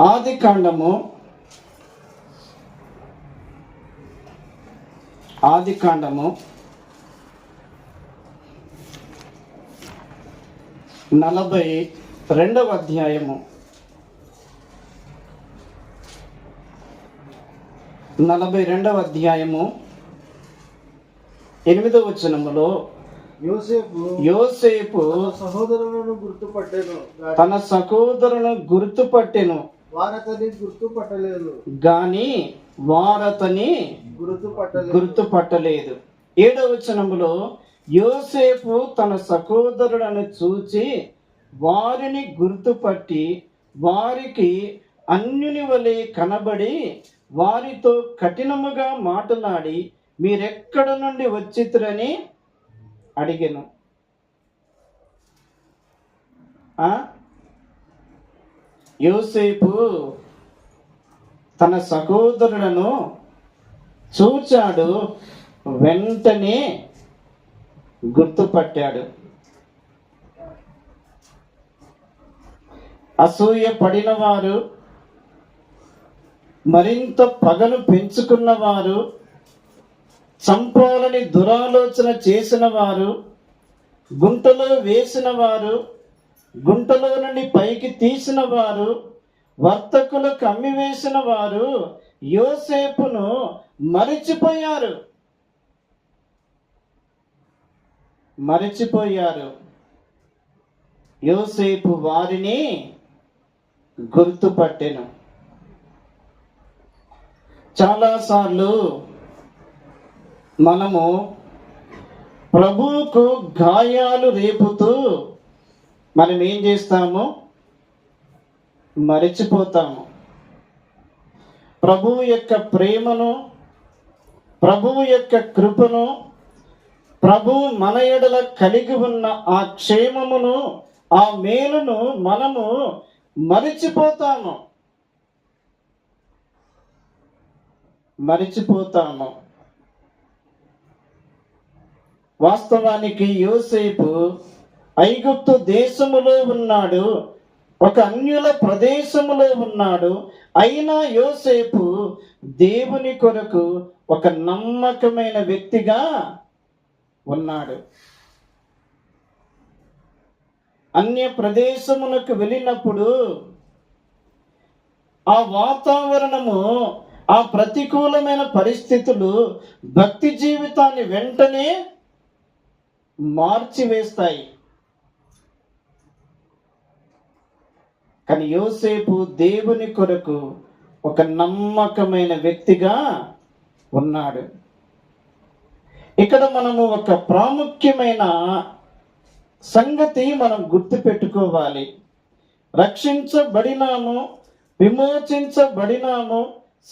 Speaker 1: ఆదికాండము 41 42వ అధ్యాయము 42వ అధ్యాయము 8వ వచనములో యోసేపు తన సహోదరులను గుర్తుపట్టెను గాని వారతని గుర్తుపట్టలేదు. 7వ వచనములో యోసేపు తన సహోదరులను చూచి వారిని గుర్తుపట్టి వారికి అన్యుని వలె కనబడి వారితో కఠినముగా మాట్లాడి మీరెక్కడ నుండి వచ్చితురని అడిగెను. యోసేపు తన సహోదరులను చూచాడు, వెంటనే గుర్తుపట్టాడు. అసూయ పడిన వారు, మరింత పగను పెంచుకున్నవారు, చంపాలని దురాలోచన చేసిన వారు, గుంటలో వేసిన వారు, గుంటలో నుండి పైకి తీసిన వారు, వర్తకులకు అమ్మివేసిన వారు యోసేపును మరిచిపోయారు. యోసేపు వారిని గుర్తుపట్టెను. చాలాసార్లు మనము ప్రభువుకు గాయాలు రేపుతూ మనం ఏం చేస్తాము? మరిచిపోతాము. ప్రభువు యొక్క ప్రేమను, ప్రభువు యొక్క కృపను, ప్రభువు మన ఎడల కలిగి ఉన్న ఆ క్షేమమును, ఆ మేలును మనము మరిచిపోతాము. వాస్తవానికి యోసేపు ఐగుప్తు దేశములో ఉన్నాడు, ఒక అన్యుల ప్రదేశములో ఉన్నాడు. అయినా యోసేపు దేవుని కొరకు ఒక నమ్మకమైన వ్యక్తిగా ఉన్నాడు. అన్య ప్రదేశములకు వెళ్ళినప్పుడు ఆ వాతావరణము, ఆ ప్రతికూలమైన పరిస్థితులు భక్తి జీవితాన్ని వెంటనే మార్చివేస్తాయి. కానీ యోసేపు దేవుని కొరకు ఒక నమ్మకమైన వ్యక్తిగా ఉన్నాడు. ఇక్కడ మనము ఒక ప్రాముఖ్యమైన సంగతి మనం గుర్తుపెట్టుకోవాలి. రక్షించబడినాము, విమోచించబడినాము,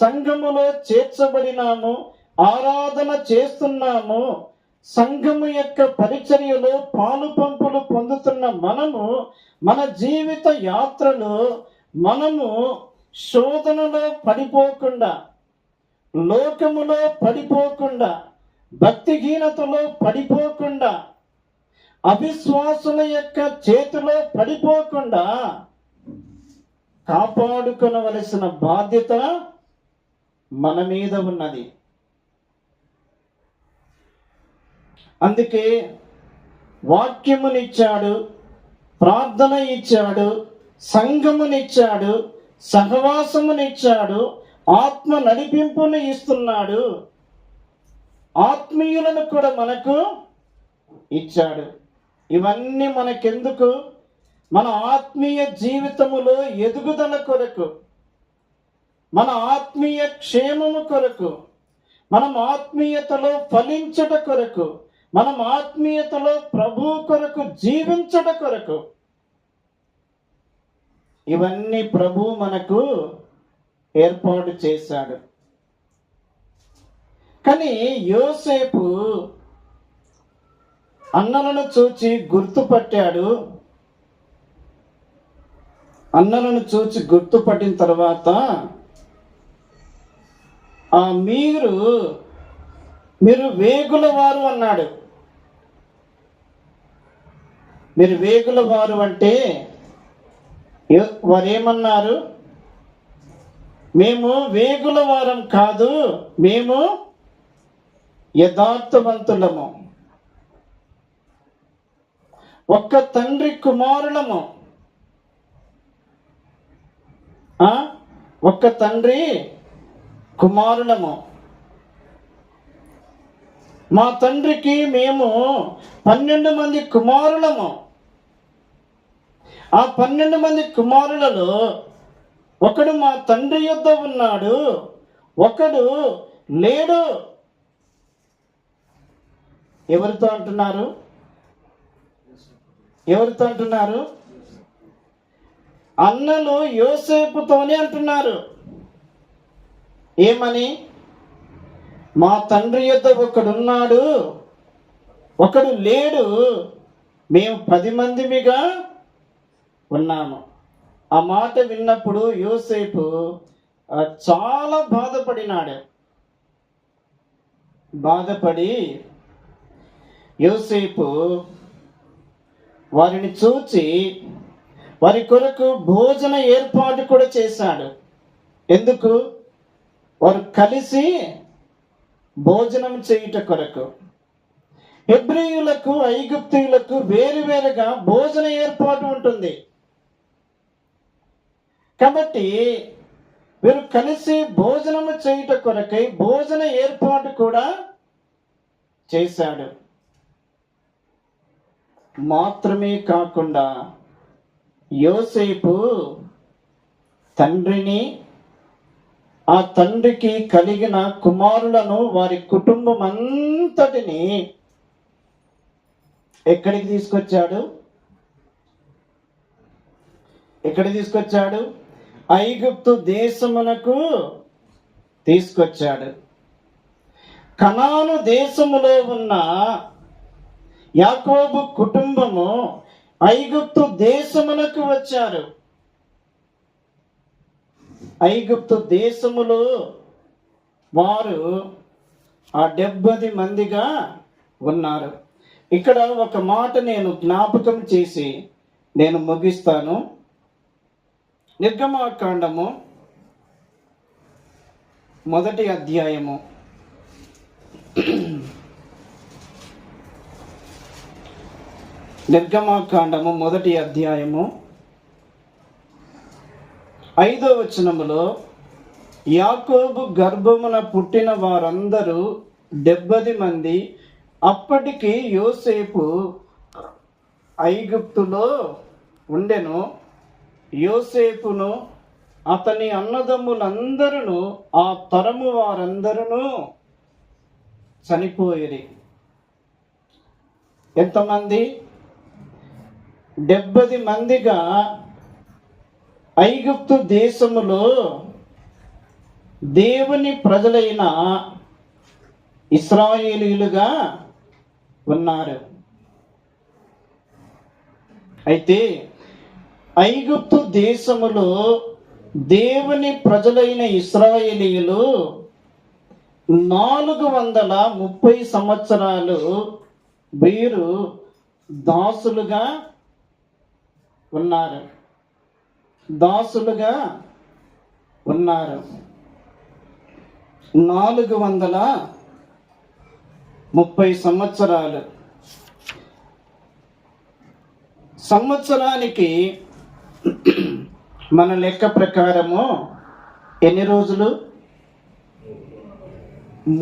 Speaker 1: సంఘములో చేర్చబడినాము, ఆరాధన చేస్తున్నాము, సంఘము యొక్క పరిచర్యలో పాలు పంపులు పొందుతున్న మనము మన జీవిత యాత్రలో మనము శోధనలో పడిపోకుండా, లోకములో పడిపోకుండా, భక్తిహీనతలో పడిపోకుండా, అవిశ్వాసుల యొక్క చేతిలో పడిపోకుండా కాపాడుకొనవలసిన బాధ్యత మన మీద ఉన్నది. అందుకే వాక్యమునిచ్చాడు, ప్రార్థన ఇచ్చాడు, సంఘమునిచ్చాడు, సహవాసమునిచ్చాడు, ఆత్మ నడిపింపును ఇస్తున్నాడు, ఆత్మీయులను కూడా మనకు ఇచ్చాడు. ఇవన్నీ మనకెందుకు? మన ఆత్మీయ జీవితములో ఎదుగుదల కొరకు, మన ఆత్మీయ క్షేమము కొరకు, మనం ఆత్మీయతలో ఫలించట కొరకు, మనం ఆత్మీయతలో ప్రభు కొరకు జీవించట కొరకు. ఇవన్నీ ప్రభు మనకు ఏర్పాటు చేశాడు. కానీ యోసేపు అన్నలను చూచి గుర్తుపట్టాడు. అన్నలను చూచి గుర్తుపట్టిన తర్వాత మీరు వేగుల వారు అన్నాడు. మీరు వేగుల వారు అంటే వారేమన్నారు? మేము వేగుల వారం కాదు, మేము యథార్థవంతులము. ఒక్క తండ్రి కుమారులము. ఒక్క తండ్రి కుమారులము. మా తండ్రికి మేము 12 మంది కుమారులము. ఆ 12 మంది కుమారులలో ఒకడు మా తండ్రి యొద్ద ఉన్నాడు, ఒకడు లేడు. ఎవరితో అంటున్నారు? ఎవరితో అంటున్నారు? అన్నలు యోసేపుతోనే అంటున్నారు. ఏమని? మా తండ్రి యొద్ద ఒకడున్నాడు, ఒకడు లేడు, మేము 10 మందిమిగా ఉన్నాము. ఆ మాట విన్నప్పుడు యోసేపు చాలా బాధపడినాడు. బాధపడి యోసేపు వారిని చూచి వారి కొరకు భోజన ఏర్పాటు కూడా చేశాడు. ఎందుకు? వారు కలిసి భోజనం చేయుట కొరకు. హెబ్రీయులకు ఐగుప్తీయులకు వేరువేరుగా భోజన ఏర్పాటు ఉంటుంది. కాబట్టి వీరు కలిసి భోజనము చేయుట కొరకై భోజన ఏర్పాటు కూడా చేశాడు. మాత్రమే కాకుండా యోసేపు తండ్రిని, ఆ తండ్రికి కలిగిన కుమారులను, వారి కుటుంబం అంతటిని ఎక్కడికి తీసుకొచ్చాడు? ఎక్కడికి తీసుకొచ్చాడు? ఐగుప్తు దేశమునకు తీసుకొచ్చాడు. కనాను దేశములో ఉన్న యాకోబు కుటుంబము ఐగుప్తు దేశమునకు వచ్చారు. ఐగుప్తు దేశములో వారు 70 మందిగా ఉన్నారు. ఇక్కడ ఒక మాట నేను జ్ఞాపకం చేసి నేను ముగిస్తాను. నిర్గమాకాండము 1వ అధ్యాయము. నిర్గమాకాండము 1వ అధ్యాయము 5వ వచనములో, యాకోబు గర్భమున పుట్టిన వారందరూ 70 మంది. అప్పటికి యోసేపు ఐగుప్తులో ఉండెను. యోసేపును అతని అన్నదమ్ములందరూ, ఆ తరము వారందరూ చనిపోయిరి. ఎంతమంది? 70 మందిగా ఐగుప్తు దేశములో దేవుని ప్రజలైన ఇశ్రాయేలీయులుగా ఉన్నారు. అయితే ఐగుప్తు దేశములో దేవుని ప్రజలైన ఇశ్రాయేలీయులు 430 సంవత్సరాలు వీరు దాసులుగా ఉన్నారు. దాసులుగా ఉన్నారు. 430 సంవత్సరాలు. సంవత్సరానికి మన లెక్క ప్రకారము ఎన్ని రోజులు?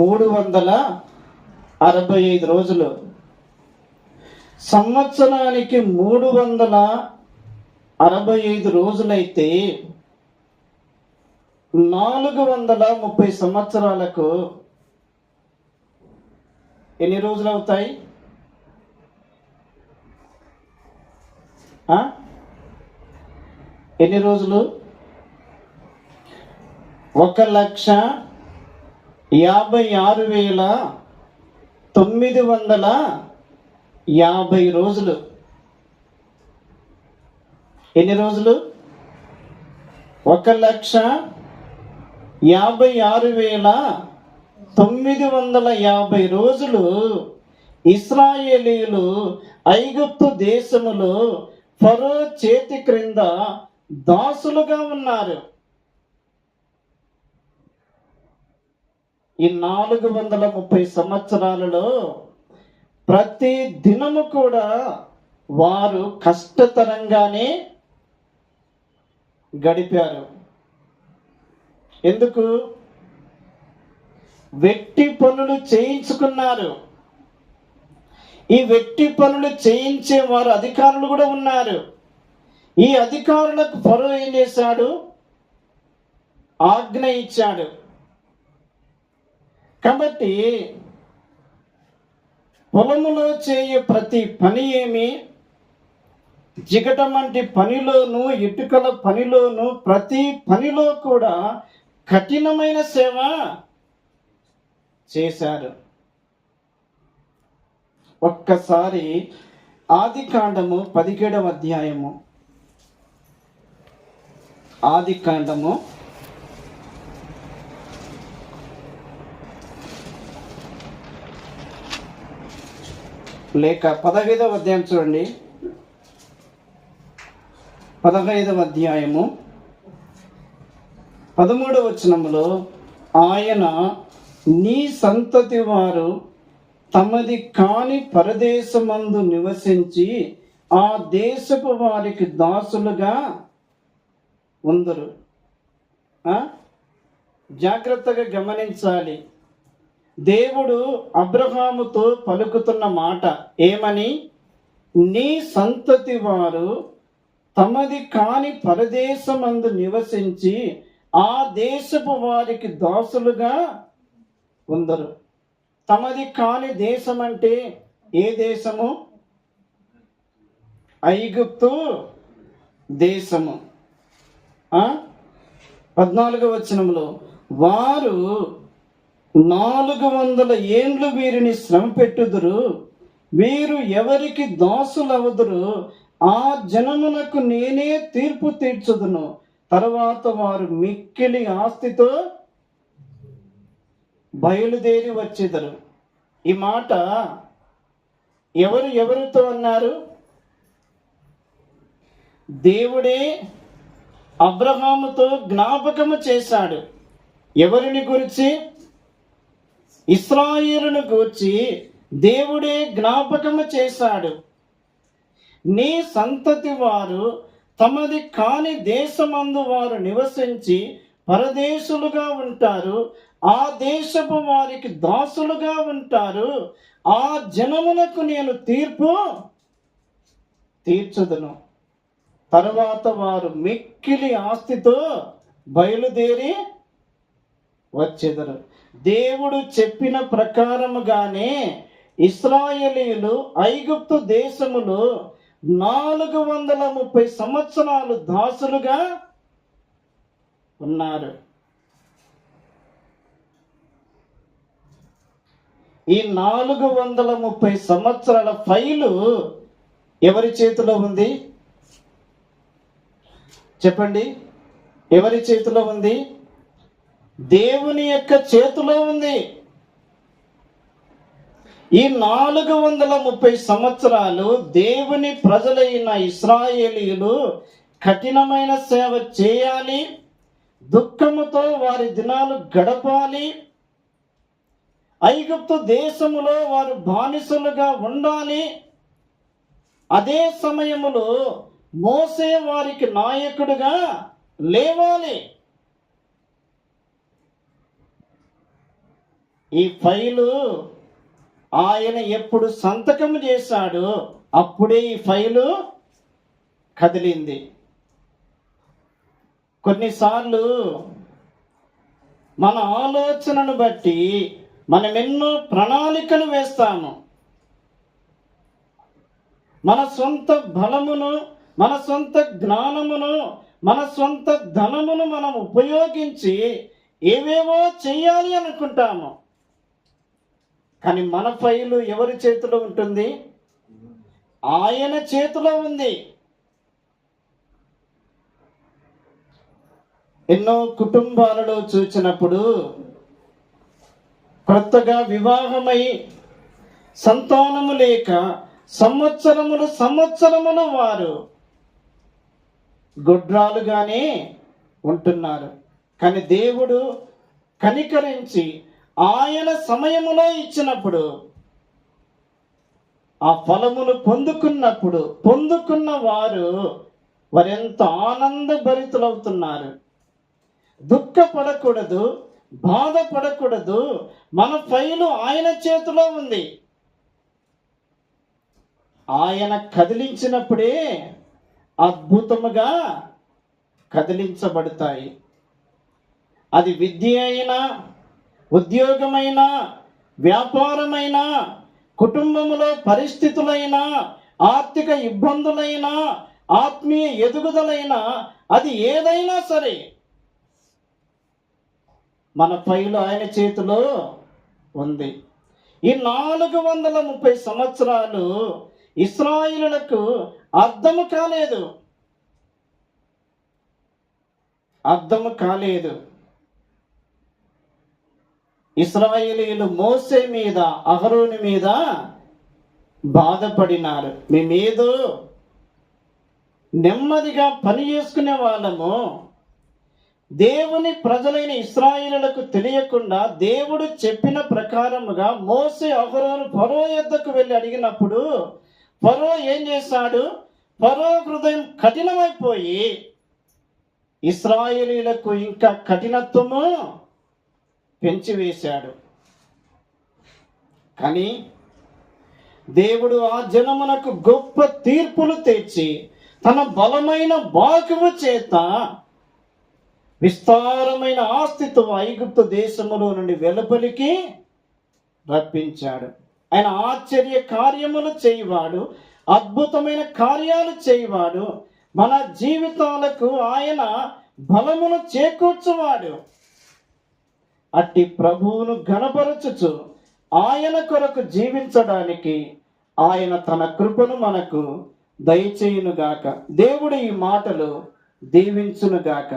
Speaker 1: 365 రోజులు. సంవత్సరానికి 365 రోజులైతే 430 సంవత్సరాలకు ఎన్ని రోజులు అవుతాయి? ఎన్ని రోజులు? 1,56,950 రోజులు. ఎన్ని రోజులు? 1,56,950 రోజులు ఇశ్రాయేలీయులు ఐగుప్తు దేశములో ఫరో చేతి క్రింద దాసులుగా ఉన్నారు. ఈ 430 సంవత్సరాలలో ప్రతి దినము కూడా వారు కష్టతరంగానే గడిపారు. ఎందుకు? వెట్టి పనులు చేయించుకున్నారు. ఈ వెట్టి పనులు చేయించే వారు అధికారులు కూడా ఉన్నారు. ఈ అధికారులకు ఫరో ఏం చేశాడు? ఆజ్ఞ ఇచ్చాడు. కాబట్టి పొలములో చేయే ప్రతి పని ఏమి, జిగటం వంటి పనిలోను, ఇటుకల పనిలోను, ప్రతి పనిలో కూడా కఠినమైన సేవ చేశారు. ఒక్కసారి ఆదికాండము 17వ అధ్యాయము, ఆదికాండము 15వ అధ్యాయం చూడండి. 15వ అధ్యాయము 13వ వచనములో, ఆయన నీ సంతతి వారు తమది కాని పరదేశమందు నివసించి ఆ దేశపు వారికి దాసులుగా ఉందరు. జాగ్రత్తగా గమనించాలి. దేవుడు అబ్రహాముతో పలుకుతున్న మాట ఏమని? నీ సంతతి వారు తమది కాని పరదేశమందు నివసించి ఆ దేశపు వారికి దాసులుగా ఉందరు. తమది కాని దేశం అంటే ఏ దేశము? ఐగుప్తు దేశము. 14వ వచనంలో, వారు 400 ఏండ్లు వీరిని శ్రమ పెట్టుదురు, వీరు ఎవరికి దాసులవుదురు, ఆ జనమునకు నేనే తీర్పు తీర్చుదును, తర్వాత వారు మిక్కిలి ఆస్తితో బయలుదేరి వచ్చేదరు. ఈ మాట ఎవరితో అన్నారు? దేవుడే అబ్రహాముతో జ్ఞాపకము చేశాడు. ఎవరిని గురించి? ఇశ్రాయేలును గూర్చి దేవుడే జ్ఞాపకము చేశాడు. నీ సంతతి వారు తమది కాని దేశమందు వారు నివసించి పరదేశులుగా ఉంటారు, ఆ దేశపు వారికి దాసులుగా ఉంటారు, ఆ జనమునకు నేను తీర్పు తీర్చుదును, తర్వాత వారు మిక్కిలి ఆస్తితో బయలుదేరి వచ్చెదరు. దేవుడు చెప్పిన ప్రకారముగానే ఇశ్రాయేలీయులు ఐగుప్తు దేశములో 430 సంవత్సరాలు దాసులుగా ఉన్నారు. ఈ 430 సంవత్సరాల ఫైలు ఎవరి చేతిలో ఉంది? చెప్పండి, ఎవరి చేతిలో ఉంది? దేవుని యొక్క చేతిలో ఉంది. ఈ 430 సంవత్సరాలు దేవుని ప్రజలైన ఇశ్రాయేలీయులు కఠినమైన సేవ చేయాలి, దుఃఖముతో వారి దినాలు గడపాలి, ఐగుప్తు దేశములో వారు బానిసలుగా ఉండాలి. అదే సమయములో మోసే వారికి నాయకుడిగా లేవాలి. ఈ ఫైలు ఆయన ఎప్పుడు సంతకం చేశాడో అప్పుడే ఈ ఫైలు కదిలింది. కొన్నిసార్లు మన ఆలోచనను బట్టి మనం ఎన్నో ప్రణాళికలు వేస్తాము. మన సొంత బలమును, మన సొంత జ్ఞానమును, మన సొంత ధనమును మనం ఉపయోగించి ఏవేవో చెయ్యాలి అనుకుంటాము. కానీ మన ఫైలు ఎవరి చేతిలో ఉంటుంది? ఆయన చేతిలో ఉంది. ఎన్నో కుటుంబాలలో చూసినప్పుడు కొత్తగా వివాహమై సంతానము లేక సంవత్సరములు వారు గొడ్రాలుగానే ఉంటున్నారు. కానీ దేవుడు కనికరించి ఆయన సమయములో ఇచ్చినప్పుడు ఆ ఫలమును పొందుకున్న వారు వారెంత ఆనందభరితులవుతున్నారు. దుఃఖపడకూడదు, బాధపడకూడదు. మన ఫైలు ఆయన చేతిలో ఉంది. ఆయన కదిలించినప్పుడే అద్భుతముగా కదిలించబడతాయి. అది విద్య అయినా, ఉద్యోగమైనా, వ్యాపారమైనా, కుటుంబములో పరిస్థితులైనా, ఆర్థిక ఇబ్బందులైనా, ఆత్మీయ ఎదుగుదలైనా, అది ఏదైనా సరే మన ఫైలు ఆయన చేతిలో ఉంది. ఈ 430 సంవత్సరాలు ఇశ్రాయేలులకు అర్థము కాలేదు. ఇశ్రాయేలీయులు మోసే మీద, అహరోను మీద బాధపడినారు. మేమేదో నెమ్మదిగా పని చేసుకునే వాళ్ళము. దేవుని ప్రజలైన ఇశ్రాయేలులకు తెలియకుండా దేవుడు చెప్పిన ప్రకారముగా మోసే, అహరోను ఫరో యొద్దకు వెళ్ళి అడిగినప్పుడు ఫరో ఏం చేశాడు? ఫరో హృదయం కఠినమైపోయి ఇశ్రాయేలీయులకు ఇంకా కఠినత్వము పెంచివేశాడు. కానీ దేవుడు ఆ జనమునకు గొప్ప తీర్పులు తెచ్చి తన బలమైన బాకువు చేత విస్తారమైన ఆస్తితో ఐగుప్తు దేశములో నుండి వెలుపలికి రప్పించాడు. ఆయన ఆశ్చర్య కార్యములు చేయవాడు, అద్భుతమైన కార్యాలు చేయవాడు. మన జీవితాలకు ఆయన బలమును చేకూర్చువాడు. అట్టి ప్రభువును ఘనపరచుచు ఆయన కొరకు జీవించడానికి ఆయన తన కృపను మనకు దయచేయునుగాక. దేవుడు ఈ మాటలు దీవించునుగాక.